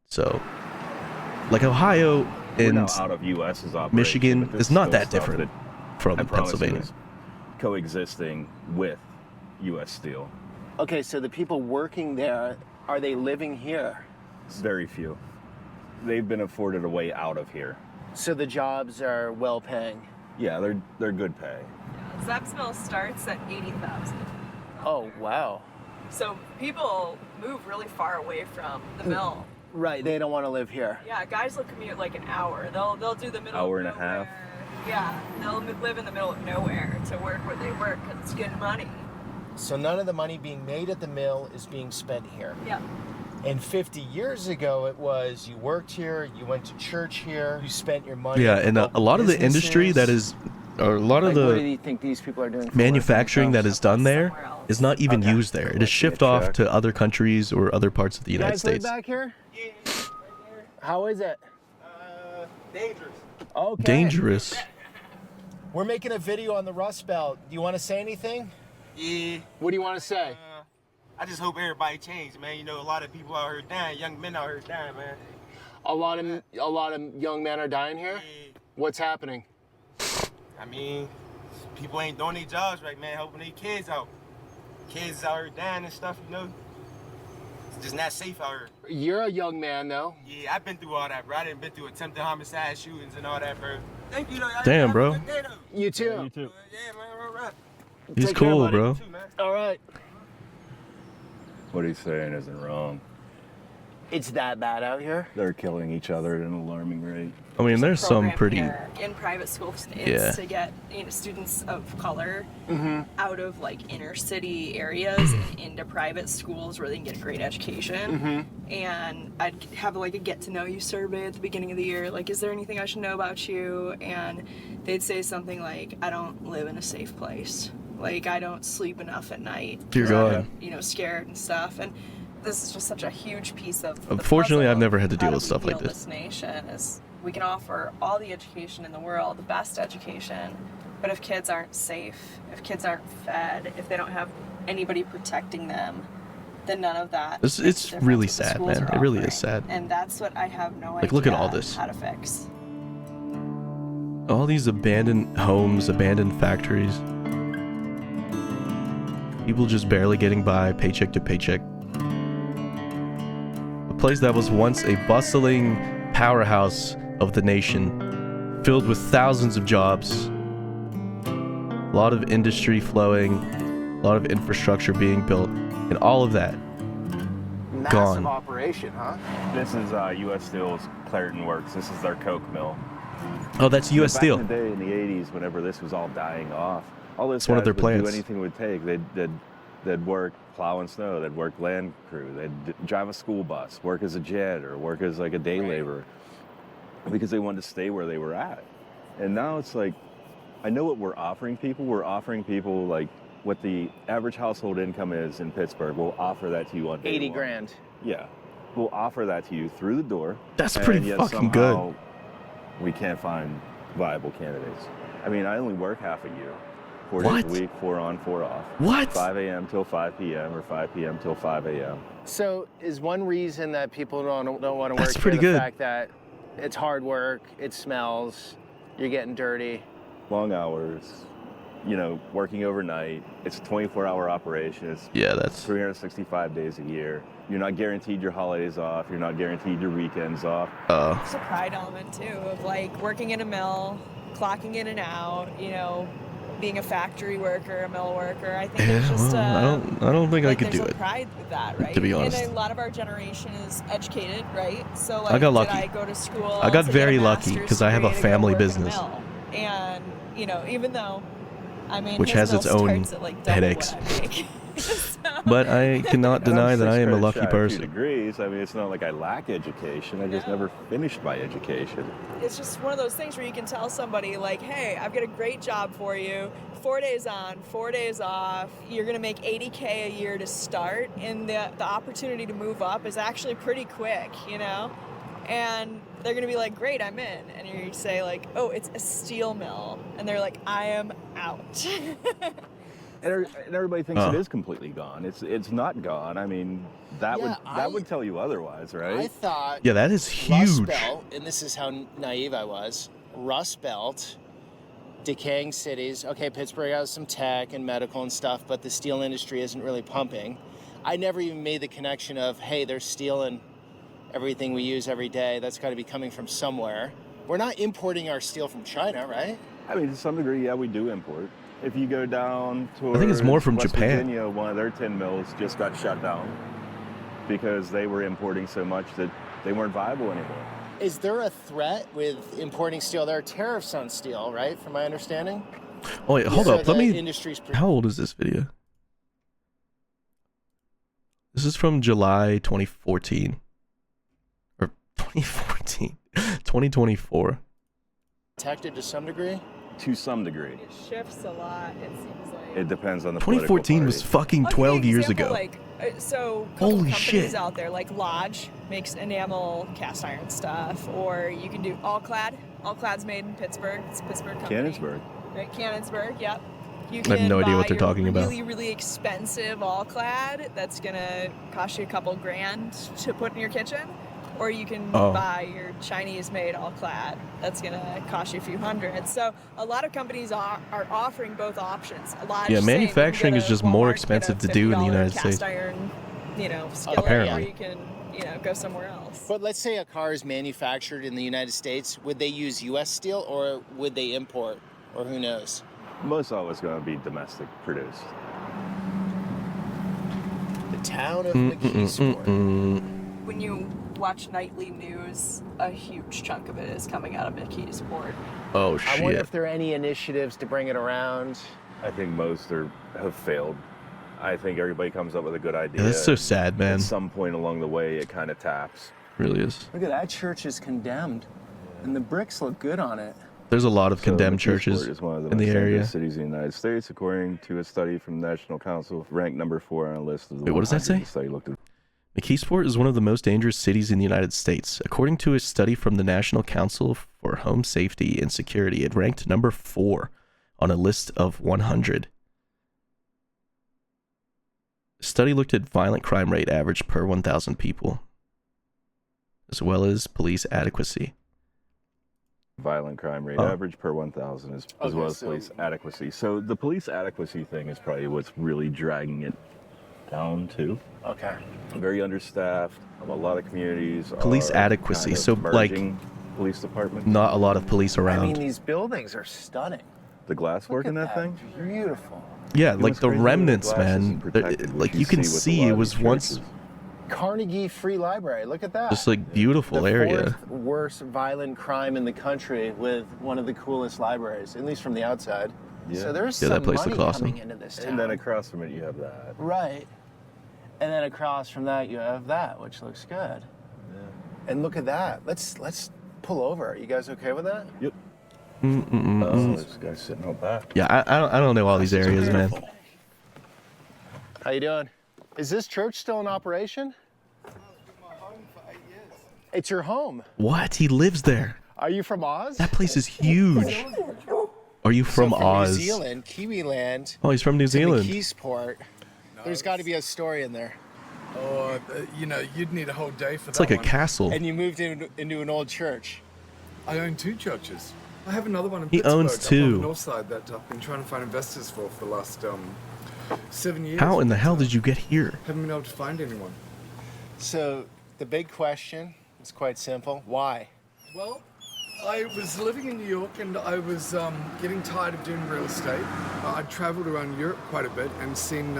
So, like Ohio We're and now out of U.S.'s operation, Michigan but there's is not still that stuff different that from I promise you Pennsylvania. is coexisting with U.S. Steel. Okay, so the people working there, are they living here? Very few. They've been afforded a way out of here. So the jobs are well paying. Yeah, they're good pay. Zeb's Mill starts at 80,000. Oh, wow. So people move really far away from the mill. Right, they don't want to live here. Yeah, guys will commute like an hour. They'll do the middle Hour of and a half. nowhere. Yeah, they'll live in the middle of nowhere to work where they work because it's good money. So none of the money being made at the mill is being spent here. Yeah. And 50 years ago, it was you worked here, you went to church here, you spent your money. Yeah, on and a local lot of the industry that businesses. is, or a lot of Like, what do the you think these people are doing? for manufacturing work that is done there Somewhere else. is not even Okay. used there. It is Collecting a shipped off check. to other countries or other parts of the You United guys live States. back here? How is it? Dangerous. Okay. Dangerous. We're making a video on the Rust Belt. Do you want to say anything? Yeah. What do you want to say? I just hope everybody changes, man. You know, a lot of people out here dying, young men out here dying, man. A lot of young men are dying here. Yeah. What's happening? I mean, people ain't doing their jobs right, man, helping their kids out. Kids out here dying and stuff, you know. It's just not safe out here. You're a young man, though. Yeah, I've been through all that, bro. I done been through attempted homicide shootings and all that, bro. Thank you, though. Damn, Have a bro. good day, though. You too. Yeah, man, all right. He's Take care, cool, buddy. bro. You too, man. All right. What he's saying isn't wrong. It's that bad out here? They're killing each other at an alarming rate. I mean, there's some Program pretty. here in private schools is Yeah. to get students of color out of like inner city areas and into private schools where they can get a great education. And I'd have like a get to know you survey at the beginning of the year, like, is there anything I should know about you? And they'd say something like, I don't live in a safe place, like I don't sleep enough at night, Dear 'cause God. I'm, scared and stuff. And this is just such a huge piece of the Unfortunately, puzzle I've never had to of deal how with do stuff we like heal this. nation is we can offer all the education in the world, the best education, but if kids aren't safe, if kids aren't fed, if they don't have anybody protecting them, then none of that. It's makes a difference really what the sad, schools man. are It really is offering. sad. And that's what I have no idea Like, look at all this. how to fix. All these abandoned homes, abandoned factories. People just barely getting by, paycheck to paycheck. A place that was once a bustling powerhouse of the nation, filled with thousands of jobs. A lot of industry flowing, a lot of infrastructure being built, and all of that Massive gone. operation, huh? This is U.S. Steel's Clairton Works. This is their coke mill. Oh, that's U.S. Steel. Back in the day, in the 80s, whenever this was all dying off, all this It's one of their guys would do plants. anything it would take. They'd work plowing snow. They'd work land crew. They'd drive a school bus, work as a janitor, work as like a day laborer, because they wanted to stay where they were at. And now it's like, I know what we're offering people. We're offering people like what the average household income is in Pittsburgh. We'll offer that to you on day 80 one. grand. Yeah, we'll offer that to you through the door. That's and pretty yet fucking good. somehow we can't find viable candidates. I mean, I only work half a year. 4 days What? a week, 4 on, 4 off. What? 5 a.m. till 5 p.m. or 5 p.m. till 5 a.m. So is one reason that people don't want to work That's here pretty the good. fact that it's hard work, it smells, you're getting dirty? Long hours, working overnight. It's a 24-hour operation. It's Yeah, that's 365 days a year. You're not guaranteed your holidays off. You're not guaranteed your weekends off. There's a pride element too of like working in a mill, clocking in and out, being a factory worker, a mill worker. I think it's just I don't think I could do there's it. a pride with that, right? To be honest. And a lot of our generation is educated, right? So like, I got did lucky. I go to school? I got to very get a lucky master's 'cause I have a degree to go family work in a business. mill? And even though, Which his has its mill own starts at, like, double headaches. what I make. But I cannot And I'm deny that I 6 am a credits lucky shy of 2 person. degrees. I mean, it's not like I lack education. I just No. never finished my education. It's just one of those things where you can tell somebody like, hey, I've got a great job for you. 4 days on, 4 days off. You're gonna make $80K a year to start, and the opportunity to move up is actually pretty quick, And they're gonna be like, great, I'm in. And you say like, oh, it's a steel mill, and they're like, I am out. And everybody thinks Oh. it is completely gone. It's not gone. I mean, that would tell you otherwise, right? I thought Yeah, that is Rust huge. Belt, and this is how naive I was, Rust Belt, decaying cities. Okay, Pittsburgh has some tech and medical and stuff, but the steel industry isn't really pumping. I never even made the connection of, hey, they're stealing everything we use every day. That's got to be coming from somewhere. We're not importing our steel from China, right? I mean, to some degree, yeah, we do import. If you go down to I think it's more from West Japan. Virginia, one of their tin mills just got shut down because they were importing so much that they weren't viable anymore. Is there a threat with importing steel? There are tariffs on steel, right, from my understanding? Oh wait, hold So up. Let the me. industry's How old is this video? This is from July 2014. Or 2014. 2024. protected to some degree? To some degree. It shifts a lot, it seems like. It depends on the political 2014 was party. fucking I'll give you 12 an years example, ago. Like, so a couple Holy companies shit. out there, like Lodge makes enamel cast iron stuff, or you can do Allclad. Allclad's made in Pittsburgh. It's a Pittsburgh company. Canonsburg. Right, Canonsburg, yep. You I have no idea buy what they're your talking about. really, really expensive Allclad that's gonna cost you a couple grand to put in your kitchen, or you can buy your Chinese-made Allclad that's gonna cost you a few hundred. So a lot of companies are offering both options. A lot Yeah, saying you can manufacturing go is to just more Walmart, expensive get a to do in the $50 United cast States. Iron, skillet, Apparently. or you can, go somewhere else. But let's say a car is manufactured in the United States. Would they use U.S. steel or would they import? Or who knows? Most always going to be domestic produced. The town of McKeesport. when you watch nightly news, a huge chunk of it is coming out of McKeesport. Oh I wonder shit. if there are any initiatives to bring it around. I think most have failed. I think everybody comes up with a good idea. Yeah, that's so sad, man. At some point along the way, it kind of taps. Really is. Look at that church is condemned, and the bricks look good on it. There's a lot of condemned churches is one of the in the most area. dangerous cities in the United States, according to a study from the National Council, ranked number 4 on a list of the. Wait, what does that 100 say? the study looked at. McKeesport is one of the most dangerous cities in the United States. According to a study from the National Council for Home Safety and Security, it ranked number 4 on a list of 100. The study looked at violent crime rate average per 1,000 people, as well as police adequacy. Violent crime rate average per 1,000 as well as police adequacy. So the police adequacy thing is probably what's really dragging it down too. Okay. Very understaffed. A lot of communities. Police are adequacy. kind of So like, merging police departments. not a lot of police around. I mean, these buildings are stunning. The glass work in Look at that thing. Beautiful. Yeah, You know like what's the crazy? The remnants, glass man. isn't protected, Like which you can with a see lot it of was these once churches. Carnegie Free Library. Look at that. just like beautiful the area. 4th worst violent crime in the country with one of the coolest libraries, at least from the outside. Yeah. So there's Yeah, that some place money looks awesome. coming into this town. And then across from it, you have that. Right. And then across from that, you have that, which looks good. Yeah. And look at that. Let's pull over. Are you guys okay with that? Yep. Mm-mm-mm. Oh, this guy's sitting out back. Yeah, I don't know all these areas, man. How you doing? Is this church still in operation? It's your home. What? He lives there. Are you from Oz? That place is huge. Are you from Oz? New Zealand, Kiwi land. Oh, he's from New Zealand. McKeesport. There's got to be a story in there. Oh, you know, you'd need a whole day for It's that like a one. castle. And you moved into an old church. I own 2 churches. I have another one in He Pittsburgh, owns up on 2. the north side that I've been trying to find investors for the last 7 years. How in the hell did you get here? Haven't been able to find anyone. So the big question is quite simple. Why? Well, I was living in New York and I was getting tired of doing real estate. I'd traveled around Europe quite a bit and seen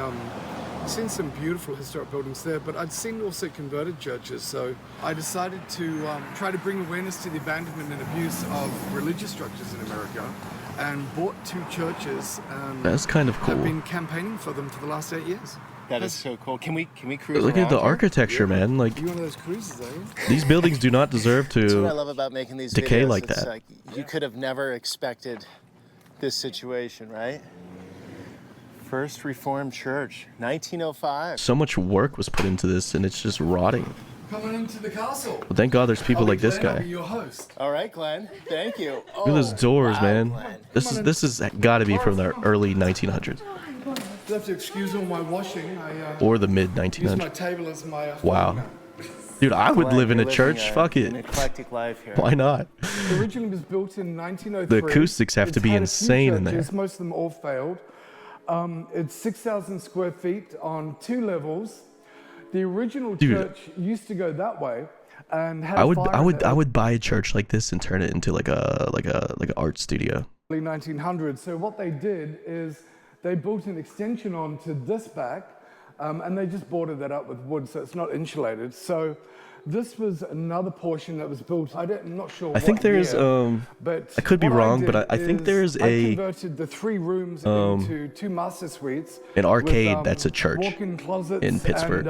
some beautiful historic buildings there, but I'd seen also converted churches. So I decided to try to bring awareness to the abandonment and abuse of religious structures in America, and bought 2 churches. That's kind of cool. I've been campaigning for them for the last 8 years. That is so cool. Can we cruise Look at the around here? architecture, man. Like, You one of those cruises, are you? these buildings do not deserve That's what I to. love about making these decay videos. like It's that. like you could have never expected this situation, right? First Reformed Church, 1905. So much work was put into this, and it's just rotting. Coming into the castle. But thank God there's people like this I'll be guy. your host. All right, Glenn. Thank you. Look at those doors, wow, man. Glenn. This is got to be from the early 1900s You'll have to excuse all my washing. I or the mid use my 1900s. table as my Wow. mat. Dude, I would Glenn, live in you're a living church. Fuck An it. eclectic life here. Why not? Originally was built in 1903. The acoustics have to It's be had a few insane in there. churches, most of them all failed. It's 6,000 square feet on 2 levels. The original Dude. church used to go that way and had I a would fire I in would the I would buy a church like this and turn it into like a art studio. early 1900s. So what they did is they built an extension onto this back, and they just boarded that up with wood, so it's not insulated. So this was another portion that was built. I'm not sure. I think what there's year, but I could be what wrong, but did I think is there's I a converted the 3 rooms into 2 master suites. an arcade with, that's a church walk-in closets in Pittsburgh.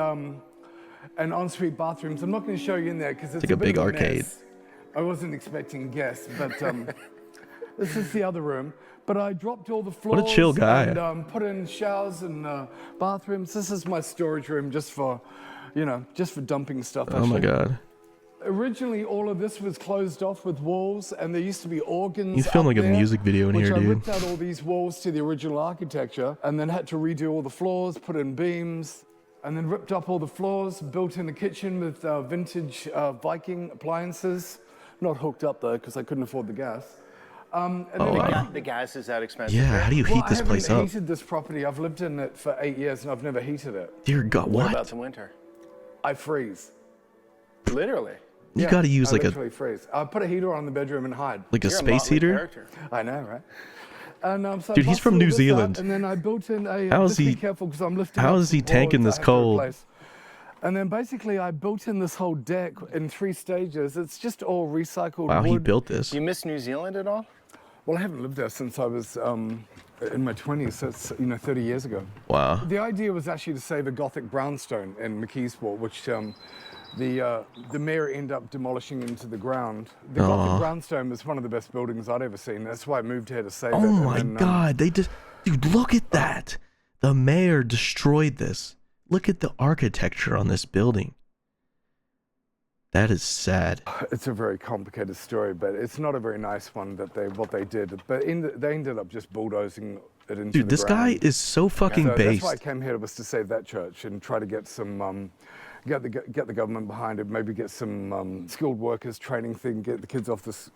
And ensuite bathrooms. I'm not going to show you in there because it's like a bit big of arcade. mess. I wasn't expecting guests, but this is the other room. But I dropped all the floors. What a chill guy. And put in showers and bathrooms. This is my storage room just for, just for dumping stuff. Oh my actually. God. Originally, all of this was closed off with walls, and there used to be organs. You film up like a there, music video in which here, I dude. ripped out all these walls to the original architecture, and then had to redo all the floors, put in beams, and then ripped up all the floors, built in a kitchen with vintage Viking appliances. Not hooked up though, because I couldn't afford the gas. And then wow. The gas is that expensive. Yeah, here? how do you heat this place I up? haven't heated this property. I've lived in it for 8 years, and I've never heated it. Dear God, What about what? the winter? I freeze. Literally. You Yeah, got to use I like literally freeze. I put a heater on in the bedroom and hide. a You're a space motley heater. character. I know, right? And, so I Dude, he's busted from all New this out, Zealand. and then I built in a. How is just be he- careful because I'm lifting. how up is he some tanking boards this I have to cold? replace. And then basically I built in this whole deck in 3 stages. It's just all recycled Wow, wood. he built this. Do you miss New Zealand at all? Well, I haven't lived there since I was in my 20s, so it's 30 years ago. Wow. The idea was actually to save a Gothic brownstone in McKeesport, which the mayor ended up demolishing into the ground. The Gothic brownstone was one of the best buildings I'd ever seen. That's why I moved here to save it. Oh my God, they just, dude, look at that. The mayor destroyed this. Look at the architecture on this building. That is sad. It's a very complicated story, but it's not a very nice one that what they did. But they ended up just bulldozing it into Dude, the this ground. guy is so fucking So based. that's why I came here, was to save that church and try to get some, get the government behind it, maybe get some skilled workers training thing, get the kids off this,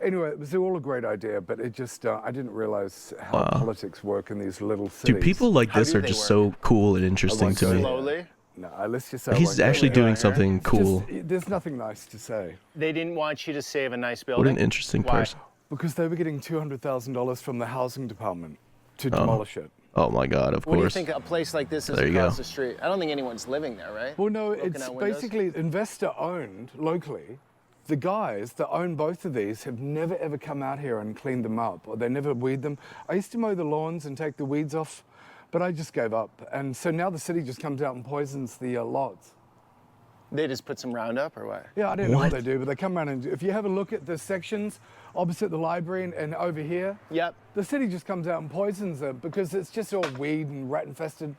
Anyway, it was all a great idea, but it just, I didn't realize how politics work in these little cities. Dude, people like this are just so cool and interesting to me. Slowly? No, let's just say He's actually doing something cool. There's nothing nice to say. They didn't want you to save a nice building? What an interesting Why? person. Because they were getting $200,000 from the housing department to demolish it. Oh my God, of What do you course. think a place like this is There you across go. the street? I don't think anyone's living there, right? Well, no, Looking it's out windows? basically investor owned locally. The guys that own both of these have never ever come out here and cleaned them up, or they never weed them. I used to mow the lawns and take the weeds off, but I just gave up. And so now the city just comes out and poisons the lots. They just put some Roundup or what? Yeah, I don't know what they do, but they come around and if you have a look at the sections opposite the library and over here, Yep. the city just comes out and poisons it because it's just all weed and rat infested.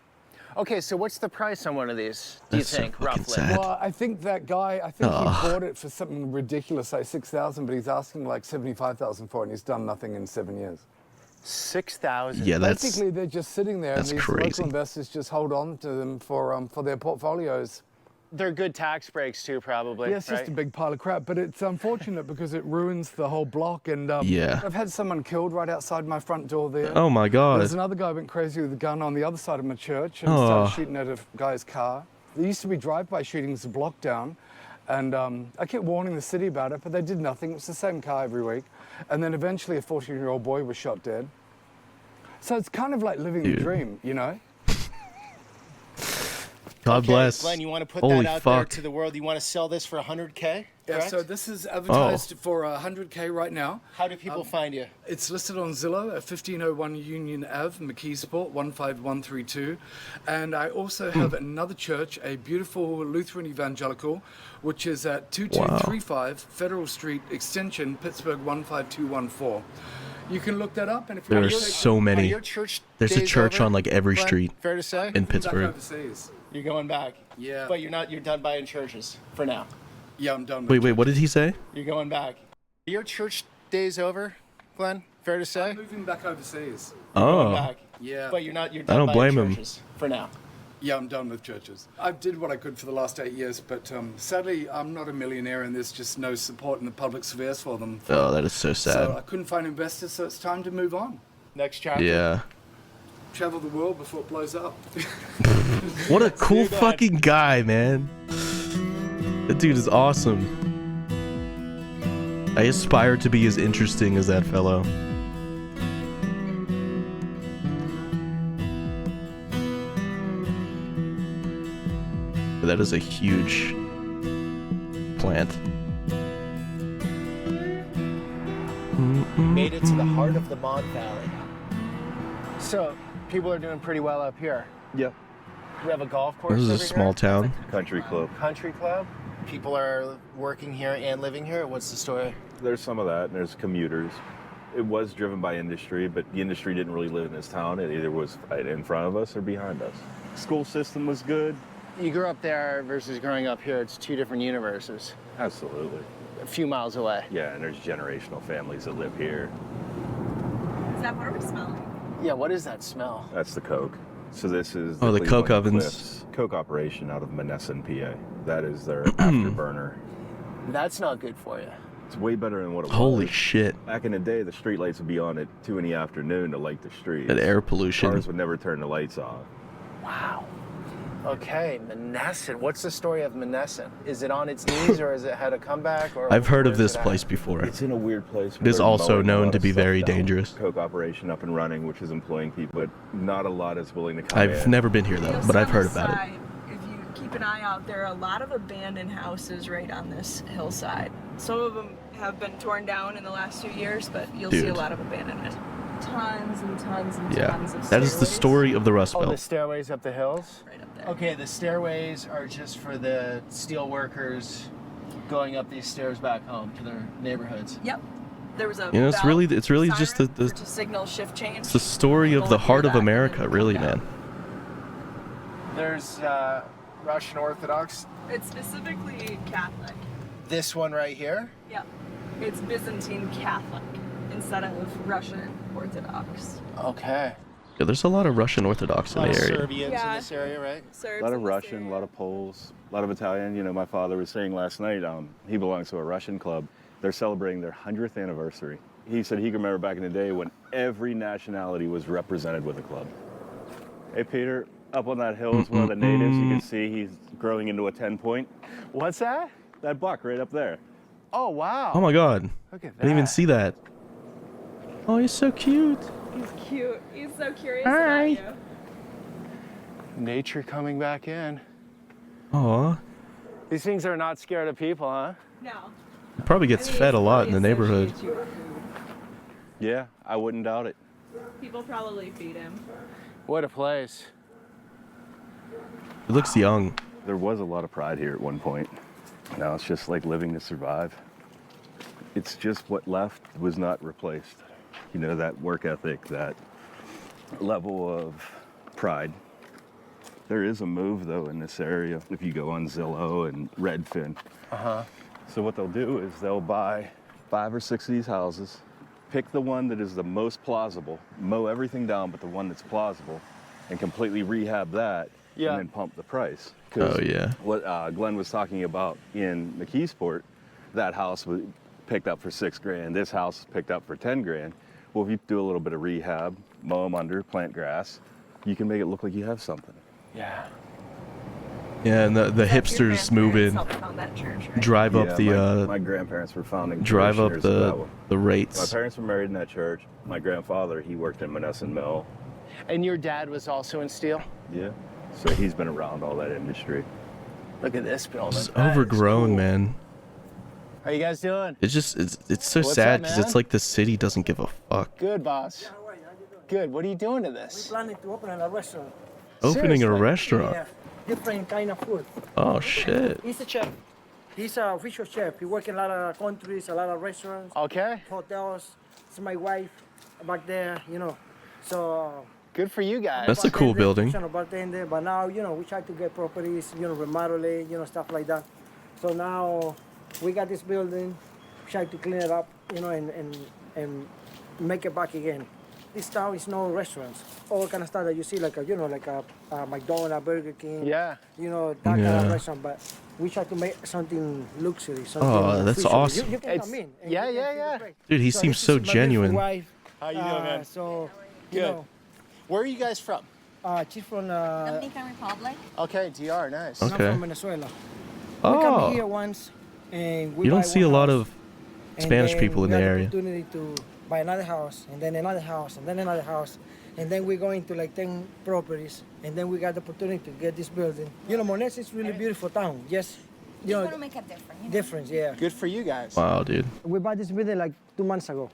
Okay, so what's the price on one of these, do you That's so think, fucking roughly? sad. Well, I think that guy, he bought it for something ridiculous, like 6,000, but he's asking like 75,000 for it, and he's done nothing in 7 years. 6,000? Yeah, that's Basically, they're just sitting there, and that's these crazy. local investors just hold on to them for their portfolios. They're good tax breaks too, probably, Yeah, it's just a big pile of crap, but it's unfortunate because it ruins the whole block. And Yeah. I've had someone killed right outside my front door there. Oh my God. There's another guy went crazy with a gun on the other side of my church and started shooting at a guy's car. There used to be drive-by shootings a block down, and I kept warning the city about it, but they did nothing. It was the same car every week. And then eventually a 14-year-old boy was shot dead. So it's kind of like living the dream, God bless. Glenn, you want to put Holy that out there fuck. to the world? You want to sell this for 100K? Yeah, correct? so this is advertised for 100K right now. How do people find you? It's listed on Zillow at 1501 Union Ave, McKeesport, 15132. And I also have another church, a beautiful Lutheran evangelical, which is at 2235 Federal Street Extension, Pittsburgh 15214. You can look that up. And if There you are so many. There's a church on like every street Fair to say? in Pittsburgh. overseas. You're going back. Yeah. But you're done buying churches for now. Yeah, I'm done with Wait, what did he say? You're going back. Your church days over, Glenn? Fair to say? I'm moving back overseas. Oh, Back. Yeah. But you're done don't buying blame him. churches for now. Yeah, I'm done with churches. I did what I could for the last 8 years, but sadly, I'm not a millionaire and there's just no support in the public spheres for them. oh, that is so So sad. I couldn't find investors, so it's time to move on. Next chapter. Yeah. Travel the world before it blows up. What a cool fucking guy, man. That dude is awesome. I aspire to be as interesting as that fellow. But that is a huge plant. Made it to the heart of the Mon Valley. So, people are doing pretty well up here. Yep. We have a golf course. This is a over small here. town. Country club. Country club. People are working here and living here. What's the story? There's some of that, and there's commuters. It was driven by industry, but the industry didn't really live in this town. It either was right in front of us or behind us. School system was good. You grew up there versus growing up here. It's two different universes. Absolutely. A few miles away. Yeah, and there's generational families that live here. Is that what are we smelling? Yeah, what is that smell? That's the Coke. So this is Oh, the Cleveland Coke ovens. Cliffs Coke operation out of Monessen, PA. That is their afterburner. That's not good for you. It's way better than what it Holy was. shit. Back in the day, the street lights would be on at 2 in the afternoon to light the streets. That air pollution. Cars would never turn the lights off. Wow. Okay, Monessen. What's the story of Monessen? Is it on its knees or has it had a comeback? Or I've heard of where's this it at? place before. It's in a weird place. It is They're also mowing a known lot to of be stuff very down. dangerous. Coke operation up and running, which is employing people, but not a lot is willing to come in. I've never been here though, but I've heard about it. If you keep an eye out. There are a lot of abandoned houses right on this hillside. Some of them have been torn down in the last few years, but you'll see a Dude. lot of abandonment. Tons and tons and Yeah, tons of that is the stairways. story of the Rust Oh, the Belt. stairways up the hills? Right up there. Okay, the stairways are just for the steel workers going up these stairs back home to their neighborhoods. Yep. There was a You know, it's bell really just siren the to signal shift change. it's the story of People the hear heart of that and then America, come really, down. man. There's Russian Orthodox. It's specifically Catholic. This one right here. Yep. It's Byzantine Catholic instead of Russian Orthodox. Okay. Yeah, there's a lot of Russian Orthodox in A lot the of area. Serbians Yeah. in this area, right? Serbs A lot of in this Russian, a area. lot of Poles, a lot of Italian. You know, my father was saying last night, he belongs to a Russian club. They're celebrating their 100th anniversary. He said he can remember back in the day when every nationality was represented with a club. Hey, Peter, up on that hill is one of the natives. You can see he's growing into a 10-point. What's that? That buck right up there. Oh, wow. Oh my God! Look at that. I didn't even see that. Oh, he's so cute. He's cute. He's so curious Hi. about you. Nature coming back in. Aw, These things are not scared of people, huh? No. probably gets I mean, fed a it's lot in the probably neighborhood. associated you with food. Yeah, I wouldn't doubt it. People probably feed him. What a place. He looks young. There was a lot of pride here at one point. Now it's just like living to survive. It's just what left was not replaced. You know, that work ethic, that level of pride. There is a move though in this area if you go on Zillow and Redfin. Uh-huh. So what they'll do is they'll buy 5 or 6 of these houses, pick the one that is the most plausible, mow everything down but the one that's plausible, and completely rehab that, Yeah. and then pump the price. 'Cause Oh yeah. what Glenn was talking about in McKeesport, that house was picked up for $6,000. This house was picked up for $10,000. Well, if you do a little bit of rehab, mow them under, plant grass, you can make it look like you have something. Yeah. Yeah, and the hipsters move in, That church, right? drive up the my grandparents were founding drive up parishioners of that the one. the My rates. parents were married in that church. My grandfather, he worked in Monessen Mill. And your dad was also in steel? Yeah. So he's been around all that industry. Look at this building. It's That is overgrown, cool. man. How you guys doing? It's just it's so What's sad up, because man? it's like the city doesn't give a fuck. Good, boss. Good. What are you doing to this? Planning to open a restaurant. Opening a Seriously? restaurant. Yeah, different kind of food. Oh shit. He's a chef. He's a official chef. He works in a lot of countries, a lot of restaurants, Okay. hotels. It's my wife back there, you know. So Good for you guys. That's a cool building. bartender, but now, you know, we try to get properties, you know, remodel it, you know, stuff like that. So now we got this building, try to clean it up, you know, and make it back again. This town is no restaurants. All kind of stuff that you see, like a, you know, like a McDonald's, Burger King. Yeah. You know, that kind Yeah. of restaurant, but we try to make something luxury. Something Oh, that's official. awesome. You can It's- come in. and yeah, you can yeah, see the yeah. place. Dude, he seems this so is my beautiful genuine. Wife. How you doing, man? So, you Good. know, Where are you guys from? she's from Dominican Republic. Okay, DR, nice. I'm Okay. from Venezuela. We come Oh, here once, and we you don't buy see a one lot house, of and Spanish then people in we the have area. Opportunity to buy another house, and then another house, and then another house, and then we go into like 10 properties, and then we got the opportunity to get this building. You know, Mones is really beautiful town. Yes, you Just know, want to make a difference. You know? difference. Yeah. Good for you guys. Wow, dude. We bought this building like 2 months ago.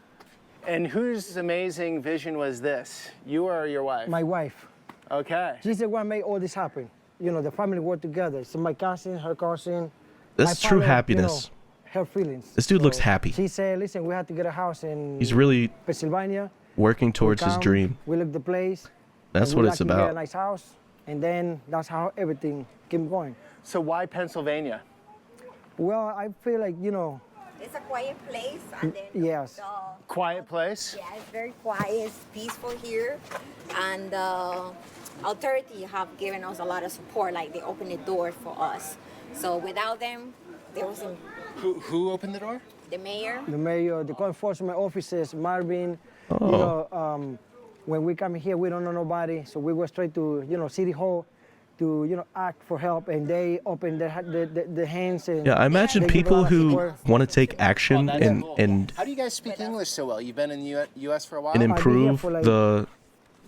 And whose amazing vision was this? You or your wife? My wife, Okay. she's the one made all this happen. You know, the family work together. So my cousin, her cousin. That's my true father, happiness. You know, her feelings. This dude looks happy. She said, "Listen, we have to get a house in He's really Pennsylvania. working We towards his come, dream. We look the place. That's and what we it's like to get a about. nice house, and then that's how everything came going. So why Pennsylvania? Well, I feel like, you know, It's a quiet place, and then yes. Quiet place? yeah, it's very quiet, it's peaceful here, and authority have given us a lot of support. Like they opened the door for us. So without them, there wasn't Who opened the door? the mayor. the mayor, the code enforcement officers, Marvin. Oh. You know, when we come here, we don't know nobody, so we go straight to, you know, City Hall to, you know, ask for help, and they open their hands and Yeah, I imagine they give a people lot of who support. want to take action that's and cool. and How do you guys speak English so well? You've been in the U.S. for a while? and I've been here improve for, like, the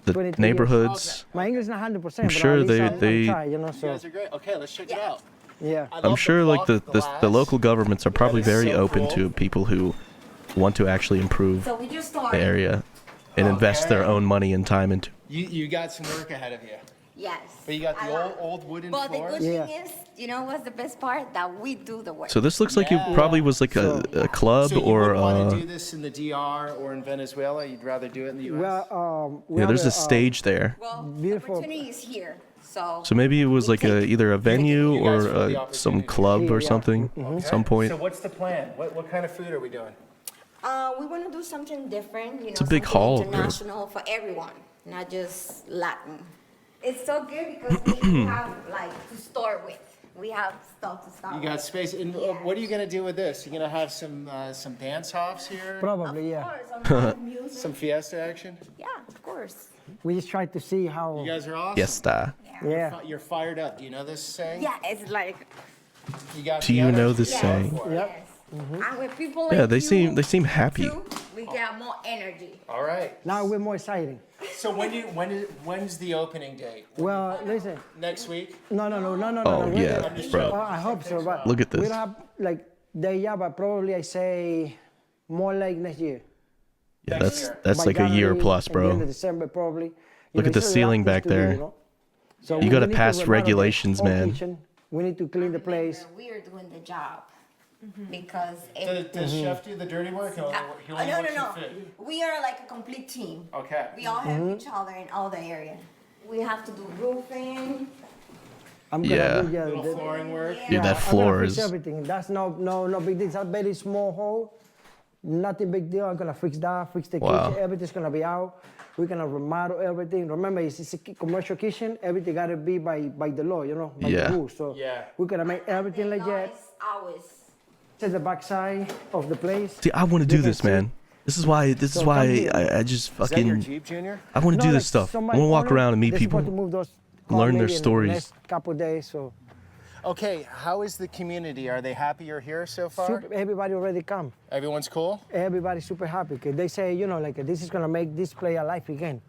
the 22 neighborhoods. My English is not 100%, but I'm sure at least they I'm try, you know. You So guys are great. Okay, let's check it out. yeah. I I'm love sure like block the glass. local governments are probably That is very so open cool. to people who want to actually improve So we just the started. area and invest their Okay. own money and time into. You got some work ahead of you. Yes. But you got I the love old wooden But the floors. good Yeah. thing is, you know what's the best part? That we do the work. So this looks like it Yeah. probably was like a club So you or wouldn't want to do this in the DR or in Venezuela? You'd rather do it in the U.S.? Well, we yeah. have There's a stage there. Well, Beautiful. the opportunity is here. So, So maybe it was like either a venue you guys or feel the some opportunity. club or Yeah. something at some point. So what's the plan? What kind of food are we doing? we want to do something different. You know, a big something hall, bro. international for everyone, not just Latin. It's so good because we have like to start with. We have stuff to start You with. got space. And what are you going to do with this? You going to have some dance offs here? Probably, yeah. Of course, live music. Some fiesta action? Yeah, of course. We just try to see how. You guys are awesome. Fiesta. Yeah. You're fired up. Do you know this saying? Yeah, it's like You got Do the you know energy this to go saying? for it. Yep. And with people Yeah, like they seem you, happy. too, we get more energy. All right. Now we're more exciting. So when's the opening date? Well, listen. Next week? No. Oh we're yeah, there. bro. I hope so, but Look at we this. don't have like day yet, but probably I say more like next year. Yeah, Next year. that's By like a year January, plus, and the end of bro. December probably. You Look know, at the it's a lot ceiling of back things to do, there. you know? So You we gotta need to pass remodel the regulations, whole man. kitchen. We need to clean the place. We are doing the job because Does Chef do the dirty work? He only no. works your fit. We are like a complete team. Okay. We all help each other in all the areas. We have to do roofing. I'm Yeah. gonna do Little flooring work. Dude, that I'm floor gonna fix is. everything. That's no big deal. It's a very small hole. Nothing big deal. I'm gonna fix that, fix the Wow. kitchen. Everything's gonna be out. We're gonna remodel everything. Remember, it's a commercial kitchen. Everything gotta be by the law, you know, by Yeah. the rules. So Yeah. we're gonna make everything like that. It's always. To the back side of the place. See, I want to do You can this, see- man. This is why. This is So why come here. I just Is that your fucking. Jeep, Junior? I want to do No, this like stuff. I somebody want to walk owner, around and meet they're people, supposed to move those learn maybe their in the stories. next couple days. So Okay, how is the community? Are they happy you're here so far? super, everybody already come. Everyone's cool? Everybody's super happy because they say, you know, like this is gonna make this place alive again.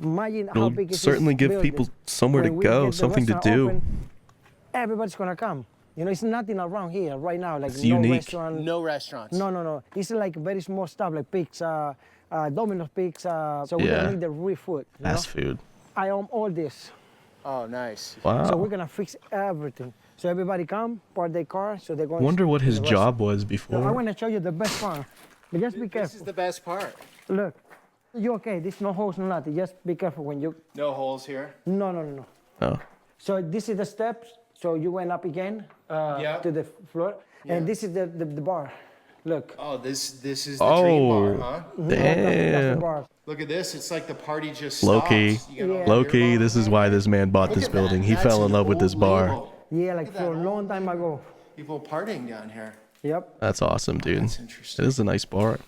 Imagine how It'll big is certainly this give building. people somewhere to When we go, get the something to restaurant do. open, everybody's gonna come. You know, it's nothing around here right now. Like It's no unique. restaurant. No restaurants. No. It's like very small stuff like pizza, Domino's pizza. So we're Yeah. gonna make the real food. You know? Fast food. I own all this. Oh, nice. So we're Wow. gonna fix everything. So everybody come, park their car, so they're going. Wonder what to his the job was restaurant. I before. want to show you the best part. But just be This careful. is the best part. Look, you okay? There's no holes, no nothing. Just be careful when you. No holes here. No. Oh, So this is the steps. So you went up again Yeah. to the floor, and this is the bar. Look. Oh, this is the dream bar, oh, huh? That's the damn. bar. Look at this. It's like the party just Low stops. key, You got all the low beer key. bottles This is out why here. this man bought Look this at that. building. He That's fell in an love with this old bar. label. Yeah, like Look at for a that long time ago. People partying down here. Yep. That's awesome, dude. That's It interesting. is a nice bar.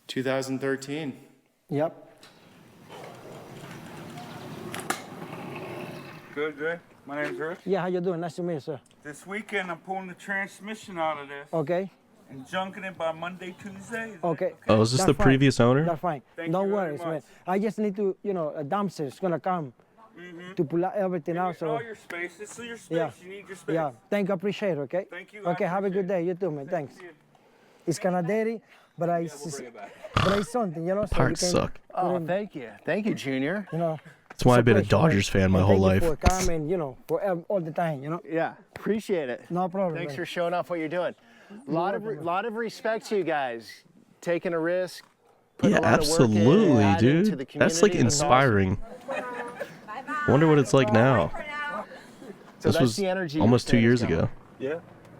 2013. Yep. Good. My name's Rich. Yeah, how you doing? Nice to meet you, sir. This weekend, I'm pulling the transmission out of this Okay. and junking it by Monday, Tuesday. Is that Okay. Oh, is this That's the fine. previous owner? That's fine. Thank Don't you worry, very man. much. I just need to, you know, a dumpster is gonna come to pull out everything out. So all your space. This is your space. yeah, You need your space. yeah. Thank you, appreciate it. Okay. Thank you, I Okay. Have a good day. You too, man. Thanks. It's kind of dirty, but it's something, you know. So Parts you can suck. put Oh, in, thank you. Thank you, Junior. you know. That's why I've been a pleasure, man. Dodgers fan my And whole thank you life. for coming, you know, for all the time, you know. Yeah, appreciate it. No problem. Thanks man. for showing off what you're doing. Lot of respect to you guys. Taking a risk. Putting Yeah, a lot of work in, absolutely, adding to dude. the That's like community. awesome. inspiring. Wonder what it's like now. So This that's was the energy almost 2 your years fans got. ago.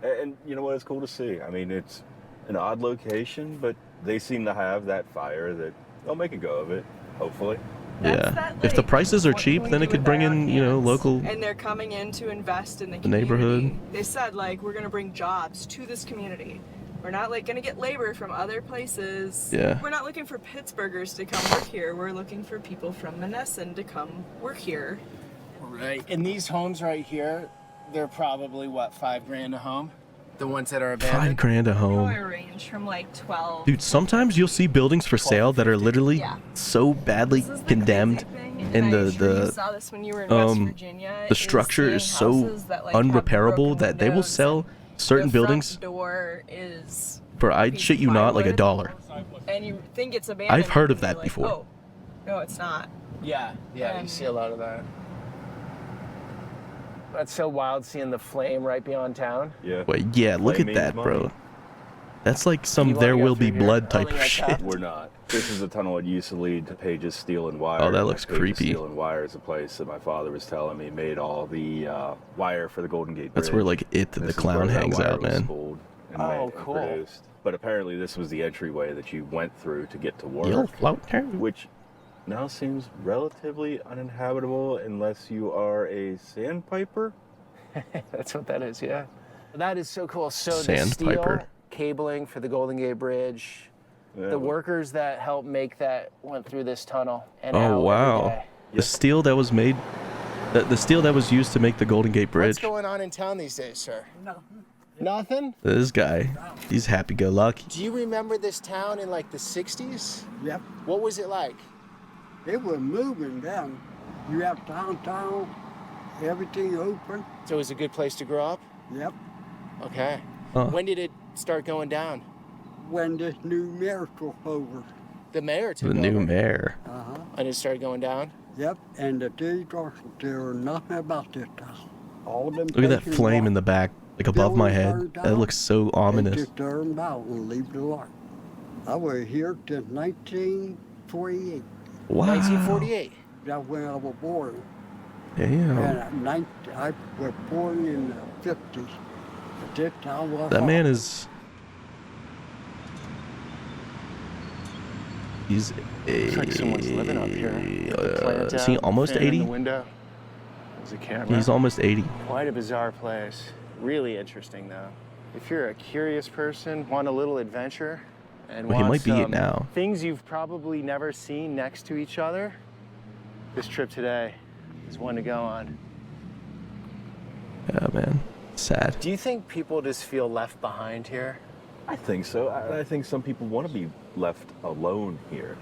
Yeah, and you know what? It's cool to see. I mean, it's an odd location, but they seem to have that fire that they'll make a go of it. Hopefully. That's Yeah. that, If the like, prices are what cheap, can we then do it could with bring our in, you know, hands? local. And they're coming in to invest in the The neighborhood. community. They said like we're gonna bring jobs to this community. We're not like gonna get labor from other places. Yeah. We're not looking for Pittsburghers to come work here. We're looking for people from Menneson to come work here. Right. And these homes right here, they're probably what, $5,000 a home? The ones that are abandoned? $5,000 a home. Probably range from like 12. Dude, sometimes you'll see buildings for sale that are literally so badly This is the condemned, crazy thing, and I'm sure you saw this when you were in West Virginia, the structure is so houses that, like, have unrepairable broken that they will windows sell and certain the buildings front door is for, I piece shit of you not, like plywood, $1. and you think it's abandoned. I've heard of and you're that like, before. Oh, no, it's not. Yeah, you see a lot of that. That's so wild seeing the flame right beyond town. Yeah. But yeah, look at Flame that, means bro. money. That's like some You wanna There go Will Be through here? Blood type Holding of a shit. cup? We're not. This is a tunnel that used to lead to Page's Steel and Wire. Oh, that looks Page's creepy. Steel and Wire is a place that my father was telling me made all the wire for the Golden Gate Bridge. That's where like It, the This is clown, where that hangs wire out, was man. spooled and Oh, made and cool. produced. But apparently this was the entryway that you went through to get to work. You'll float here. Which now seems relatively uninhabitable unless you are a sandpiper. That's what that is, yeah. That is so cool. So the Sandpiper. steel cabling for the Golden Gate Bridge, Yeah, the well, workers that helped make that went through this tunnel. And Oh out every wow. day. The steel that was made, the steel that was used to make the Golden Gate What's Bridge. going on in town these days, sir? Nothing? This guy, he's happy-go-lucky. Do you remember this town in like the 60s? Yep. What was it like? It was moving down. You have downtown, everything open. So it was a good place to grow up? Yep. Okay. Huh. When did it start going down? When this new mayor took over. The mayor took The over. new mayor. Uh-huh. And it started going down? Yep. And the day there nothing about this town. All them Look at that places flame in the back, like above my head. burned That down, looks so They ominous. just turned out and leave the light. I was here till 1948. Wow. 1948. That's when I was born. Damn. And I was born in the 50s. At this time was That hot. man is. He's Looks like someone's living up here. The plant is he out, almost fan in 80? the window. There's a camera. He's almost 80. Quite a bizarre place. Really interesting, though. If you're a curious person, want a little adventure, and Well, he want might be it some now. things you've probably never seen next to each other, this trip today is one to go on. Yeah, man. Sad. Do you think people just feel left behind here? I think so. I think some people want to be left alone here.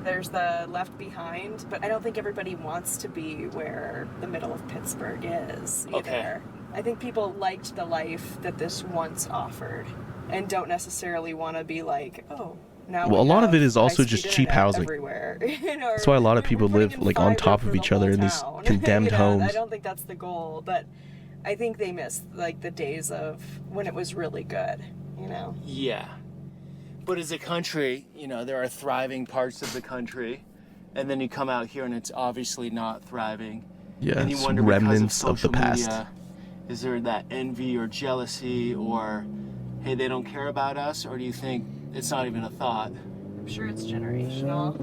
There's the left behind, but I don't think everybody wants to be where the middle of Pittsburgh is either. Okay. I think people liked the life that this once offered and don't necessarily want to be like, oh, now Well, we a lot of have it is also high-speed just cheap internet housing. Everywhere. That's why a lot of people We're live putting in like on fiber top for of the each other whole in these town. condemned homes. I don't think that's the goal, but I think they miss like the days of when it was really good, you know? Yeah. But as a country, you know, there are thriving parts of the country, and then you come out here and it's obviously not thriving. Yeah, and you it's wonder remnants because of the social past. media, is there that envy or jealousy or, hey, they don't care about us? Or do you think it's not even a thought? I'm sure it's generational.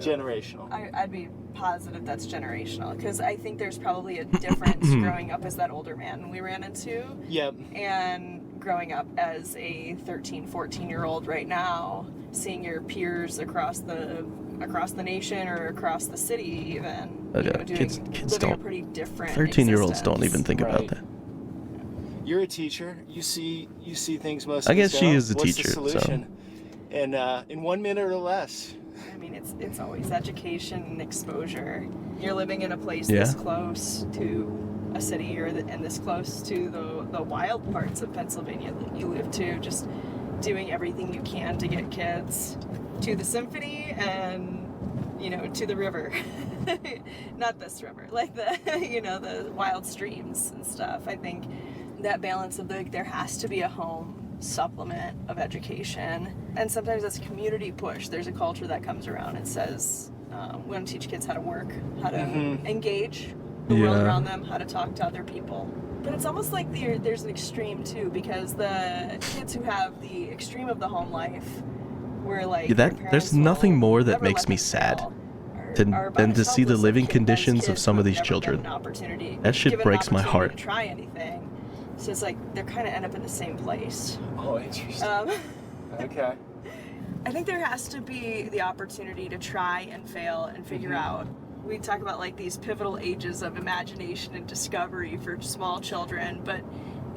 Generational. I'd be positive that's generational because I think there's probably a difference growing up as that older man we ran into Yep. and growing up as a 13, 14-year-old right now, seeing your peers across the nation or across the city even, you know, kids living a don't. pretty different 13-year-olds don't existence. even think about Right. that. You're a teacher. You see things most. I of guess us she don't. is a What's teacher, the so- solution? And in 1 minute or less. I mean, it's always education and exposure. You're living in a place Yeah. this close to a city and this close to the wild parts of Pennsylvania that you live to, just doing everything you can to get kids to the symphony and, you know, to the river. Not this river, like the wild streams and stuff. I think that balance of there has to be a home supplement of education, and sometimes that's a community push. There's a culture that comes around and says we want to teach kids how to work, how to engage the world Yeah. around them, how to talk to other people. But it's almost like there's an extreme too, because the kids who have the extreme of the home life, where like Yeah, their that parents there's nothing will more that never makes let me them sad fail, are than to see the selfless, living like, conditions of kids some who of have these never children. gotten an opportunity, That shit given an breaks my opportunity heart. to try anything. So it's like they're kind of end up in the same place. Oh, interesting. Okay. I think there has to be the opportunity to try and fail and figure out. We talk about like these pivotal ages of imagination and discovery for small children, but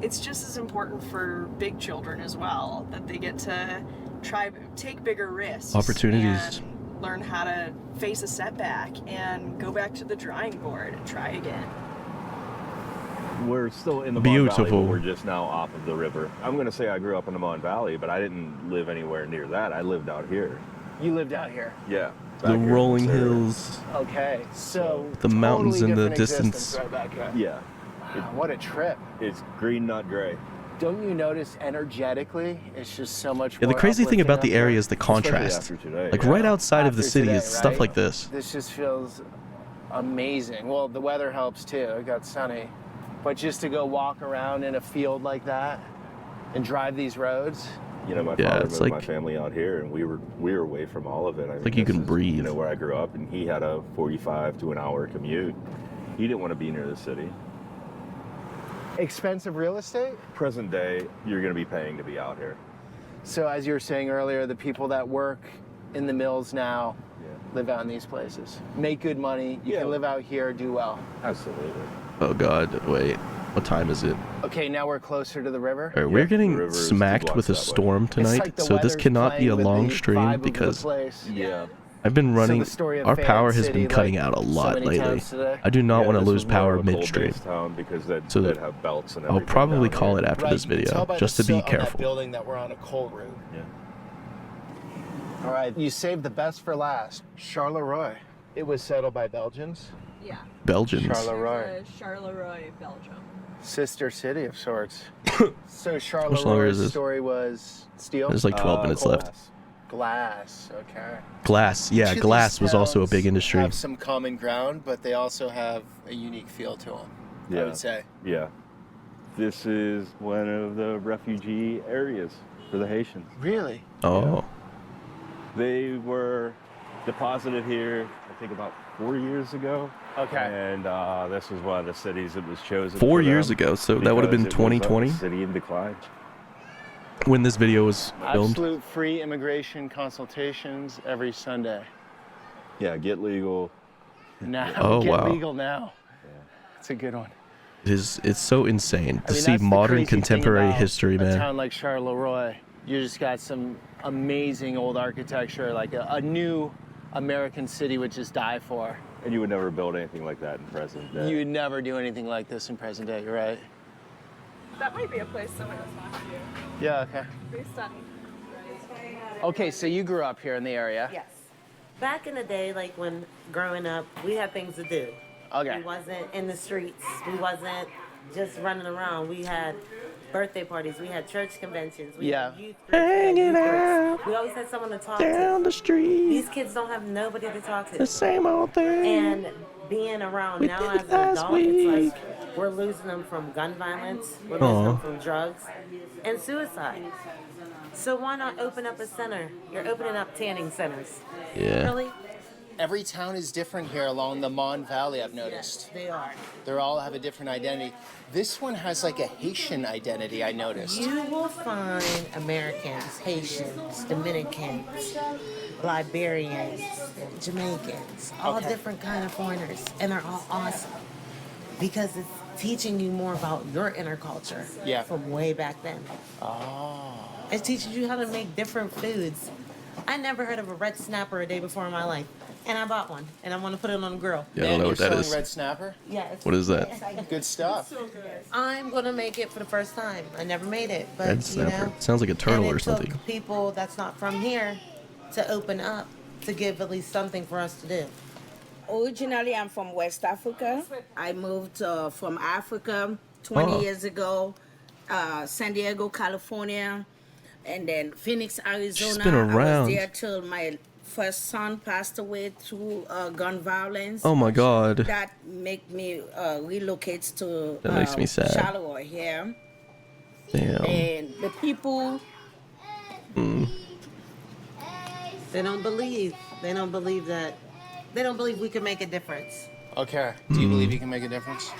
it's just as important for big children as well, that they get to take bigger risks. Opportunities. And learn how to face a setback and go back to the drawing board and try again. We're still in the Mon Valley, Beautiful. but we're just now off of the river. I'm going to say I grew up in the Mon Valley, but I didn't live anywhere near that. I lived out here. You lived out here. Yeah. The back here in rolling area. hills. Okay, so The mountains totally in the different distance. existence right back here. Yeah. Wow, what a trip. It's green, not gray. Don't you notice energetically, it's just so much Yeah, more the crazy thing uplifting about up the here? area is the contrast. after today, Like yeah. right outside of the After city today, is stuff right? like this. This just feels amazing. Well, the weather helps too. It got sunny. But just to go walk around in a field like that and drive these roads. You know, my Yeah, father it's moved like- my family out here, and we were away from all of it. I mean, like you this can is, breathe. You know, where I grew up, and he had a 45 to an hour commute. He didn't want to be near the city. Expensive real estate? Present day, you're going to be paying to be out here. So as you were saying earlier, the people that work in the mills now live out in these places. Make good money. You can live out here, do well. Absolutely. Oh god, wait. What time is it? Okay, now we're closer to the river. Alright, we're the getting river is smacked two with a blocks that way. storm It's tonight, like the so this weather's cannot be playing a with long the stream vibe of the because place. Yeah. I've been running. So the story of Our Fan power has City, been cutting like out a so lot many lately. times today. I do not Yeah, want to this lose was more power of a midstream. coal-based town because they'd So have belts and I'll everything probably down call here. it after Right, this you can video, tell by just the to be soot on that careful. building that we're on a coal route. Yeah. All right, you saved the best for last. Charleroi. It was settled by Belgians. Yeah. Belgians. Charleroi. Charleroi, Belgium. Sister city of sorts. So longer is Charleroi this? story was steel? There's like 12 minutes left. Glass, okay. Glass, yeah, Each of glass these was also a towns big industry. have some common ground, but they also have a unique feel to them, I Yeah. would say. Yeah. This is one of the refugee areas for the Haitians. Really? Oh, They were deposited here, I think, about 4 years ago. Okay. And this was one of the cities that was chosen. 4 for years them ago, so that would have been because it was a 2020 city in decline. when this video was filmed. Absolute free immigration consultations every Sunday. Yeah, get legal. Now, Oh, get wow. legal now. It's a good one. It's so insane to I mean, see that's the modern crazy thing contemporary about history, a man. town like Charleroi, you just got some amazing old architecture, like a new American city would just die for. And you would never build anything like that in present day. You would never do anything like this in present day, you're right. That might be a place someone else wants to do. Yeah, okay. Pretty stunning. Okay, so you grew up here in the area. Yes. Back in the day, like when growing up, we had things to do. Okay. We wasn't in the streets. We wasn't just running around. We had birthday parties. We had church conventions. We Yeah. had youth groups. We had youth groups. We always had someone to talk Down to. the street, These kids don't have nobody to talk to. the same old thing. And being around We now did as an last adult, week. it's like we're losing them from gun violence, we're losing Aw. them from drugs, and suicide. So why not open up a center? You're opening up tanning centers. Yeah. Really? Every town is different here along the Mon Valley, I've Yes, noticed. they are. They all have a different identity. This one has like a Haitian identity, I noticed. You will find Americans, Haitians, Dominicans, Liberians, Jamaicans, all Okay. different kind of foreigners, and they're all awesome because it's teaching you more about your inner culture Yeah. from way back then. Oh. It teaches you how to make different foods. I never heard of a red snapper a day before in my life, and I bought one, and I want to put it on the grill. Yeah, I don't know you're what that selling is. red snapper? Yeah. it's- What is that? Good stuff. I'm gonna make it for the first time. I never made it, but Red you snapper. know, Sounds like a turtle and it or something. Took people that's not from here to open up to give at least something for us to do. Originally, I'm from West Africa. I moved from Africa 20 Oh. years ago, San Diego, California, and then Phoenix, Arizona. been I around. was there till my first son passed away through gun violence. Oh my God. That make me relocate to That makes me sad. Charleroi here. Damn. And the people, Mm. They don't believe. They don't believe that. They don't believe we can make a difference. Okay. Do you believe you can make a difference?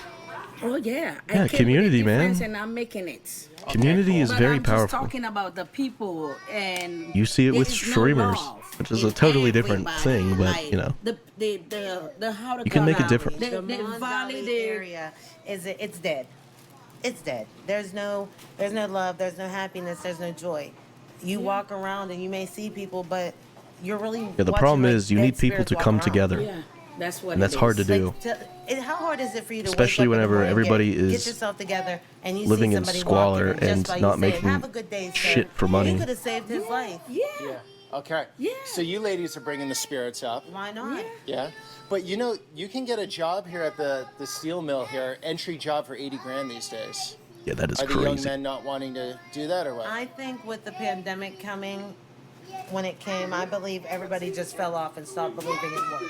oh yeah, I Yeah, came with a community, man. difference and I'm making it. Community is But very I'm just powerful. talking about the people, and You see it there with is no streamers, love which is a in totally different everybody. thing, but Like, you know. the how to You can call make a it? difference. The The Mon valley, Valley the area it's dead. it's dead. There's no love, there's no happiness, there's no joy. You walk around and you may see people, but you're really Yeah, the problem is you need people to come together. Yeah, that's what. And that's hard to do. How hard is it for you to Especially wake up in the whenever morning, everybody get is yourself together and you living see in somebody squalor walking, and just by not you saying, making "Have a good day, sir." shit for You money. could have saved his life. Yeah. Okay. Yeah. So you ladies are bringing the spirits up. Why not? Yeah. But you know, you can get a job here at the steel mill here, entry job for 80 grand these days. Yeah, that is Are the young crazy. men not wanting to do that or what? I think with the pandemic coming, when it came, I believe everybody just fell off and stopped believing in work.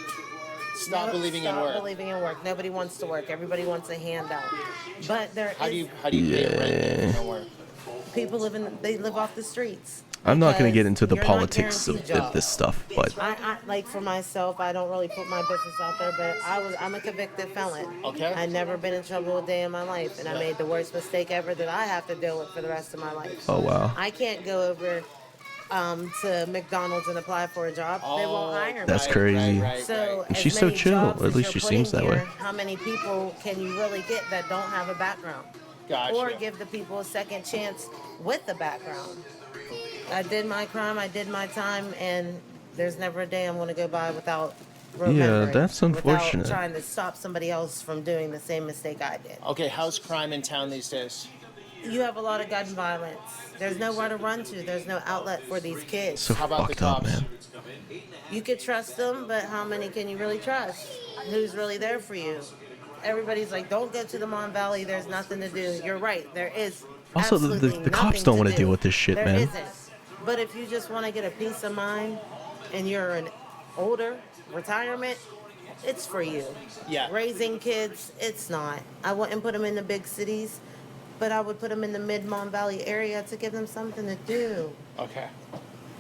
Stop believing in work. Stop believing in work. Nobody wants to work. Everybody wants a handout. But How do you pay rent if you don't work? people they live off the streets. I'm not going to because get into the you're not politics of guaranteed this stuff, but I like for myself, I don't really put my business out there, but I'm a convicted felon. Okay. I've never been in trouble a day in my life, and I made the worst mistake ever that I have to deal with for the rest of my life. Oh, wow. I can't go over to McDonald's and apply for a job. They won't hire me. That's crazy. So And as she's so many chill. jobs At as least you're she seems putting that way. here, how many people can you really get that don't have a background? Gotcha. Or give the people a second chance with the background. I did my crime, I did my time, and there's never a day I'm going to go by without remembering. that's unfortunate. Without trying to stop somebody else from doing the same mistake I did. Okay, how's crime in town these days? You have a lot of gun violence. There's nowhere to run to. There's no outlet for these kids. So fucked up, man. You could trust them, but how many can you really trust? Who's really there for you? Everybody's like, don't go to the Mon Valley. There's nothing to do. You're right. There is. Also, the cops don't want to deal with this shit, There man. isn't. But if you just want to get a peace of mind and you're an older retirement, it's for you. Yeah. Raising kids, it's not. I wouldn't put them in the big cities, but I would put them in the mid-Mon Valley area to give them something to do. Okay.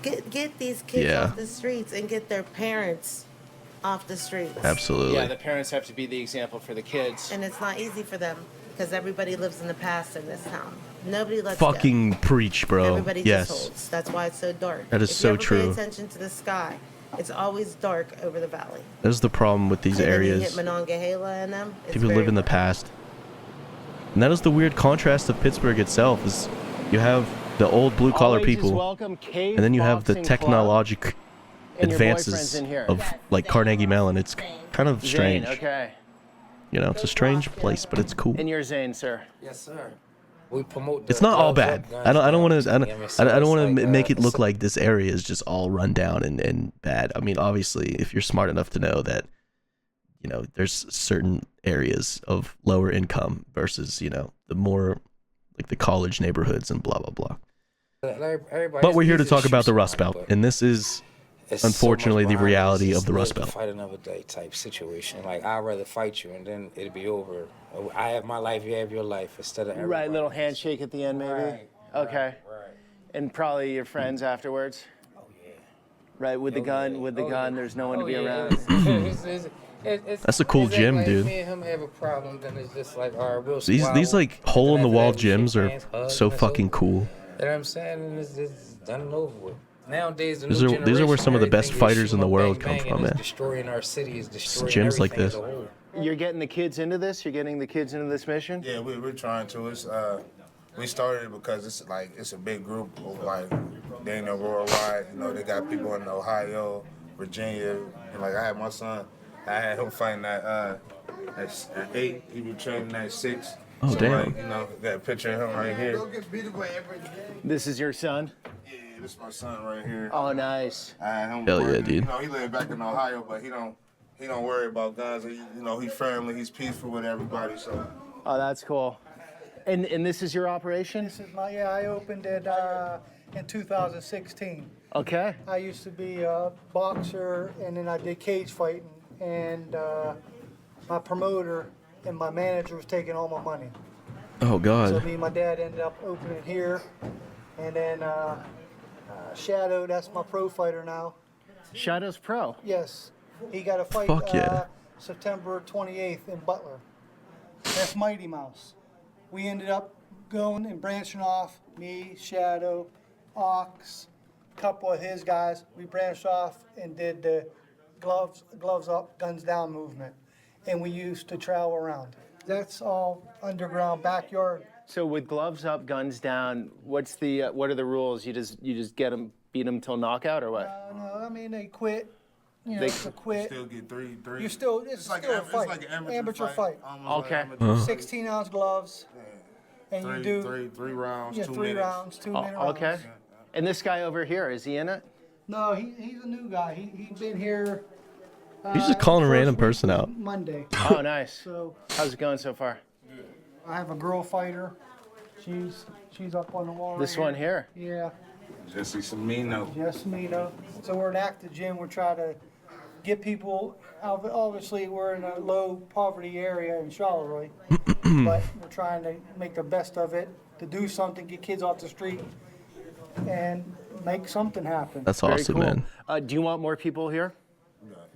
Get these kids Yeah. off the streets and get their parents off the streets. Absolutely. Yeah, the parents have to be the example for the kids. And it's not easy for them because everybody lives in the past in this town. Nobody lets Fucking preach, go. bro. Everybody Yes. just holds. That's why it's so dark. That is if so you ever true. Pay attention to the sky. It's always dark over the valley. That's the problem with these And then you areas. hit Monongahela and them. It's People very live in the past. And that is the weird contrast of Pittsburgh itself, is you have the old blue-collar All ages people, welcome, Cave and then you have the Boxing Club, technologic and your advances boyfriend's in here. of, like, Carnegie Mellon. It's kind of strange. Zane, okay. You know, it's a strange place, but it's cool. And you're Zane, sir. Yes, sir. We promote. It's not all bad. I don't want to. I don't want like, to make it look like this area is just all run down and bad. I mean, obviously, if you're smart enough to know that, you know, there's certain areas of lower income versus, you know, the more like the college neighborhoods and blah blah blah. But we're here to talk about the Rust Belt, and this is unfortunately the reality of the Rust Belt. Fight another day type situation. Like, I'd rather fight you and then it'll be over. I have my life, you have your life, instead of everybody. Right, little handshake at the end, maybe. Right, Okay. And probably your friends afterwards. Oh yeah. Right, with the gun. With the gun, there's no one to be around. That's a cool gym, like dude. If me and him have a problem, then it's just like, all right, we'll These squabble. like hole in the wall After that, we gyms shake are hands, hug, so and fucking cool. You know what I'm saying? And it's just done and over with. Nowadays, the These new are where generation, some of the best everything is fighters in the shoot 'em, world bang, come bang, from, and man. it's destroying our cities, destroying gyms like everything this. as a whole. You're getting the kids into this? You're getting the kids into this mission? Yeah, we're trying to. It's we started it because it's a big group of like they know worldwide. You know, they got people in Ohio, Virginia, and like I had my son. I had him fighting at 8. He was training at 6. Oh, so, damn. Like, you know, got a picture of him right here. This is your son? Yeah, this is my son right here. Oh, nice. I had him Hell yeah, working. dude. You know, he live back in Ohio, but he don't worry about guns. You know, he's friendly, he's peaceful with everybody. So. Oh, that's cool. And this is your operation? This is I opened it in 2016. Okay. I used to be a boxer, and then I did cage fighting, and my promoter and my manager was taking all my money. Oh So God. me and my dad ended up opening here, and then Shadow, that's my pro fighter now. Shadow's pro? Yes. He got a fight Fuck yeah. September 28th in Butler. That's Mighty Mouse. We ended up going and branching off, me, Shadow, Ox, a couple of his guys. We branched off and did the gloves up, guns down movement. And we used to travel around. That's all underground backyard So with gloves up, guns down, what are the rules? You just beat them till knockout or what? No, I mean they quit. You know, They it's a quit. Still get three. You're still it's like still an, a fight. It's like an amateur fight. Almost Okay. like amateur. 16-ounce gloves. And Three, you do three rounds, yeah, 2 three minutes. rounds, 2 minute rounds. Okay. And this guy over here, is he in it? No, he's a new guy. He's been here. He's just calling a first random week person was out. Monday. Oh, nice. So How's it going so far? I have a girl fighter. She's up on the wall. This right one here? Yeah. Jesse Semino. Semino. So we're an active gym. We're trying to get people. Obviously, we're in a low poverty area in Charleroi, but we're trying to make the best of it, to do something, get kids off the street, and make something happen. That's Very awesome, cool. man. Do you want more people here?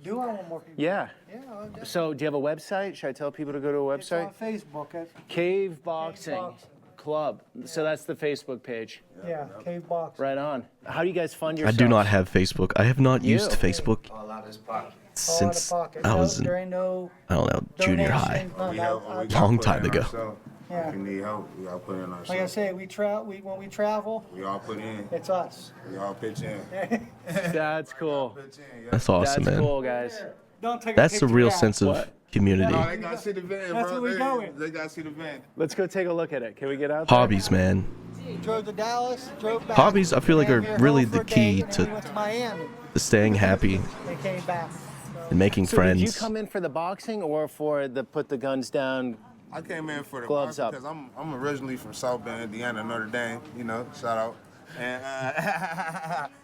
Do I want more people? Yeah. Yeah. So do you have a website? Should I tell people to go to a It's website? on Facebook. Cave Boxing Club. So that's the Facebook page. Yeah, Cave Boxing. Right on. How do you guys fund I yourself? do not have Facebook. I have not used You? Facebook All out of his pocket. since pocket. I was in, There ain't no I don't know, junior high. donations, nothing. Long time ago. Yeah. If you need help, we all put in ourselves. Like I said, when we travel, We all put in. it's us. We all pitch in. That's cool. That's awesome, That's man. cool, guys. Don't take That's a a picture real of that. sense of community. Oh, they gotta see the van, That's bro. where we going. They gotta see the van. Let's go take a look at it. Can we get out there? Hobbies, man. Drove to Dallas, drove back. Hobbies, I feel like, are came here really home for the a day, key and then we to went to Miami. staying happy They came back. and making So friends. did you come in for the boxing or for the put the guns down? I came in for the Gloves boxing up. because I'm originally from South Bend, Indiana, Notre Dame. You know, shout out. And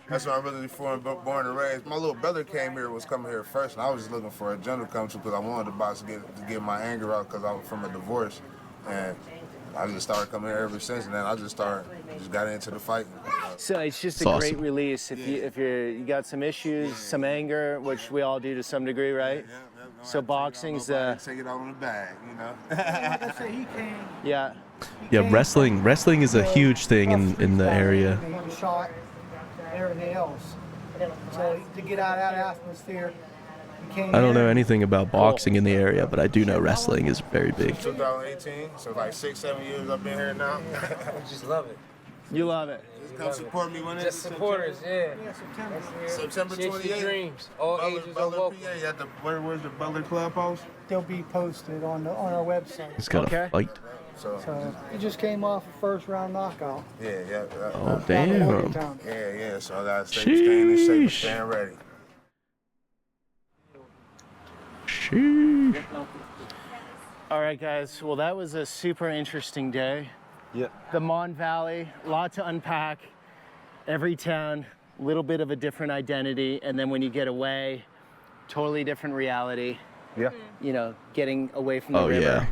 that's where I'm originally from, born and raised. My little brother was coming here first, and I was just looking for a gym to come to because I wanted to box to get my anger out because I was from a divorce, and I just started coming here ever since. And then I just got into the fight. So it's just It's a awesome. great release if you got some issues, some anger, which we all do to some degree, right? So boxing's Take it out on the bag, you know. Like I said, he came. yeah. Yeah, wrestling is a huge thing in the area. He was shot and everything else. So to get out of that atmosphere, he came I don't know here. anything about boxing in the area, but I do know wrestling is very big. 2018, so like 6-7 years I've been here now. I just love it. You love it. Just come support me when Just supporters, yeah. September Chase 28th. your dreams. All Butler, ages are Butler, welcome. PA, at the, where's the Butler Clubhouse? They'll be posted on our website. He's got a fight. So he just came off a first round knockout. Yeah. Oh, Down in damn. Morgantown. Yeah, so I gotta stay staying in shape and Sheesh. staying ready. Sheesh. All right, guys. Well, that was a super interesting day. Yeah. The Mon Valley, a lot to unpack. Every town, a little bit of a different identity, and then when you get away, totally different reality. Yeah. You know, getting away from the Oh, river. yeah.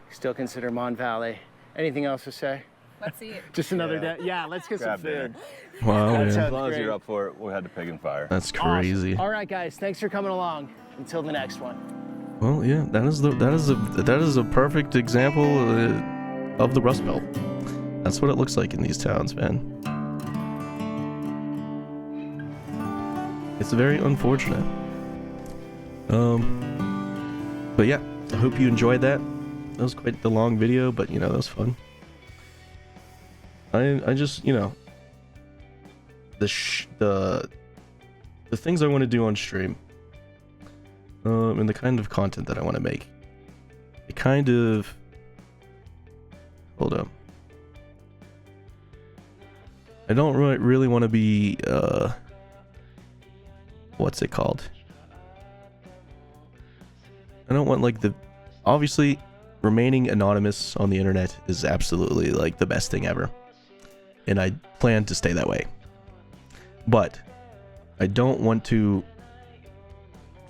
Still consider Mon Valley. Anything else to say? Let's see it. Just another Yeah. day. Yeah, let's get Grab some food. Wow, That man. sounds As long as great. you're up for it, we'll have the pig and fire. That's Awesome. crazy. All right, guys. Thanks for coming along. Until the next one. Well, yeah, that is a perfect example of the Rust Belt. That's what it looks like in these towns, man. It's very unfortunate. But yeah, I hope you enjoyed that. That was quite the long video, but you know, that was fun. I just, you know, the things I want to do on stream, and the kind of content that I want to make, it kind of, hold up. I don't really want to be, what's it called? I don't want obviously remaining anonymous on the internet is absolutely like the best thing ever. And I plan to stay that way. But I don't want to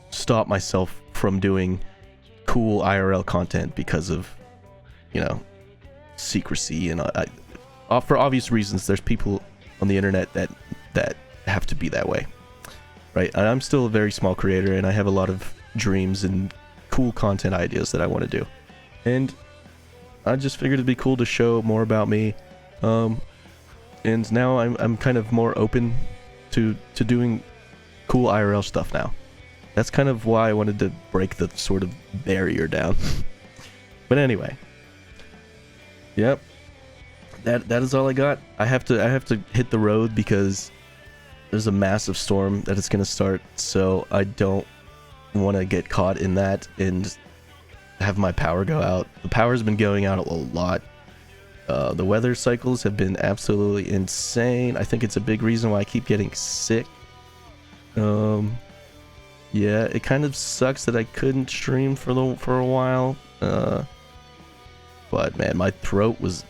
stop myself from doing cool IRL content because of, you know, secrecy and for obvious reasons. There's people on the internet that have to be that way, right? And I'm still a very small creator, and I have a lot of dreams and cool content ideas that I want to do, and I just figured it'd be cool to show more about me. And now I'm kind of more open to doing cool IRL stuff now. That's kind of why I wanted to break the sort of barrier down. But anyway, yep, that is all I got. I have to hit the road because there's a massive storm that is going to start, so I don't want to get caught in that and have my power go out. The power's been going out a lot. The weather cycles have been absolutely insane. I think it's a big reason why I keep getting sick. Yeah, it kind of sucks that I couldn't stream for a while. But man, my throat was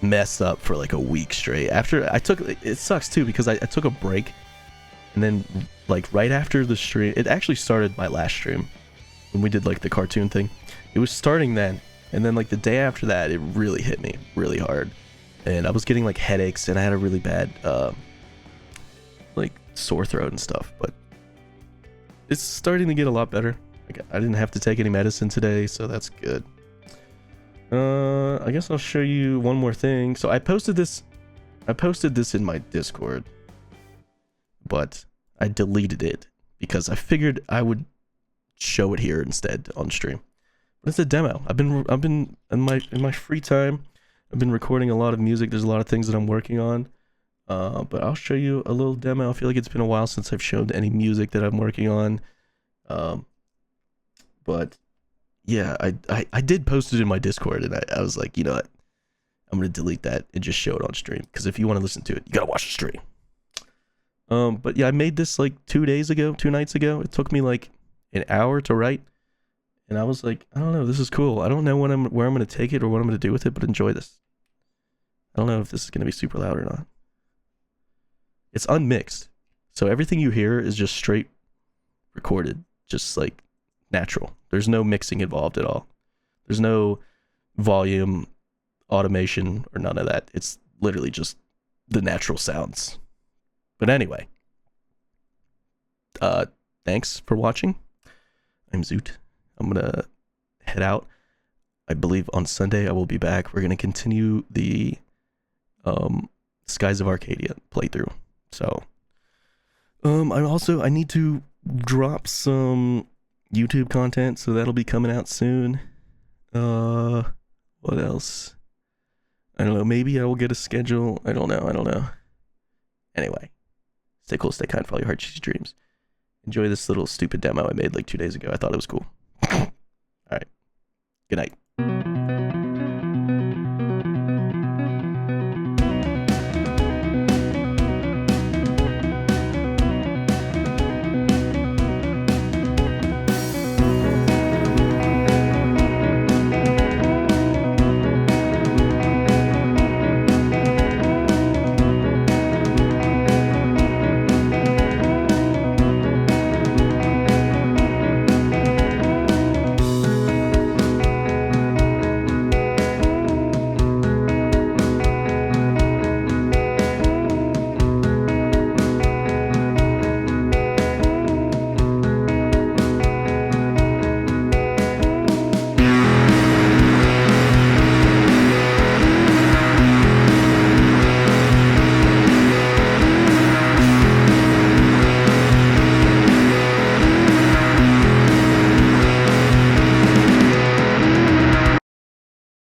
messed up for like a week straight. After I took, it sucks too because I took a break, and then like right after the stream, it actually started my last stream when we did like the cartoon thing. It was starting then, and then like the day after that, it really hit me really hard, and I was getting like headaches, and I had a really bad like sore throat and stuff. But it's starting to get a lot better. Like, I didn't have to take any medicine today, so that's good. I guess I'll show you one more thing. So I posted this in my Discord, but I deleted it because I figured I would show it here instead on stream. But it's a demo. I've been in my free time, I've been recording a lot of music. There's a lot of things that I'm working on. But I'll show you a little demo. I feel like it's been a while since I've shown any music that I'm working on. But yeah, I did post it in my Discord, and I was like, you know what? I'm going to delete that and just show it on stream. Because if you want to listen to it, you got to watch the stream. But yeah, I made this like 2 nights ago. It took me like an hour to write. And I was like, I don't know, this is cool. I don't know where I'm going to take it or what I'm going to do with it, but enjoy this. I don't know if this is going to be super loud or not. It's unmixed. So everything you hear is just straight recorded. Just like natural. There's no mixing involved at all. There's no volume, automation, or none of that. It's literally just the natural sounds. But anyway, thanks for watching. I'm Zoot. I'm gonna head out. I believe on Sunday I will be back. We're gonna continue the Skies of Arcadia playthrough. So I need to drop some YouTube content, so that'll be coming out soon. What else? I don't know, maybe I will get a schedule. I don't know. Anyway, stay cool, stay kind, follow your heart, chase your dreams. Enjoy this little stupid demo I made like 2 days ago. I thought it was cool. Alright. Good night.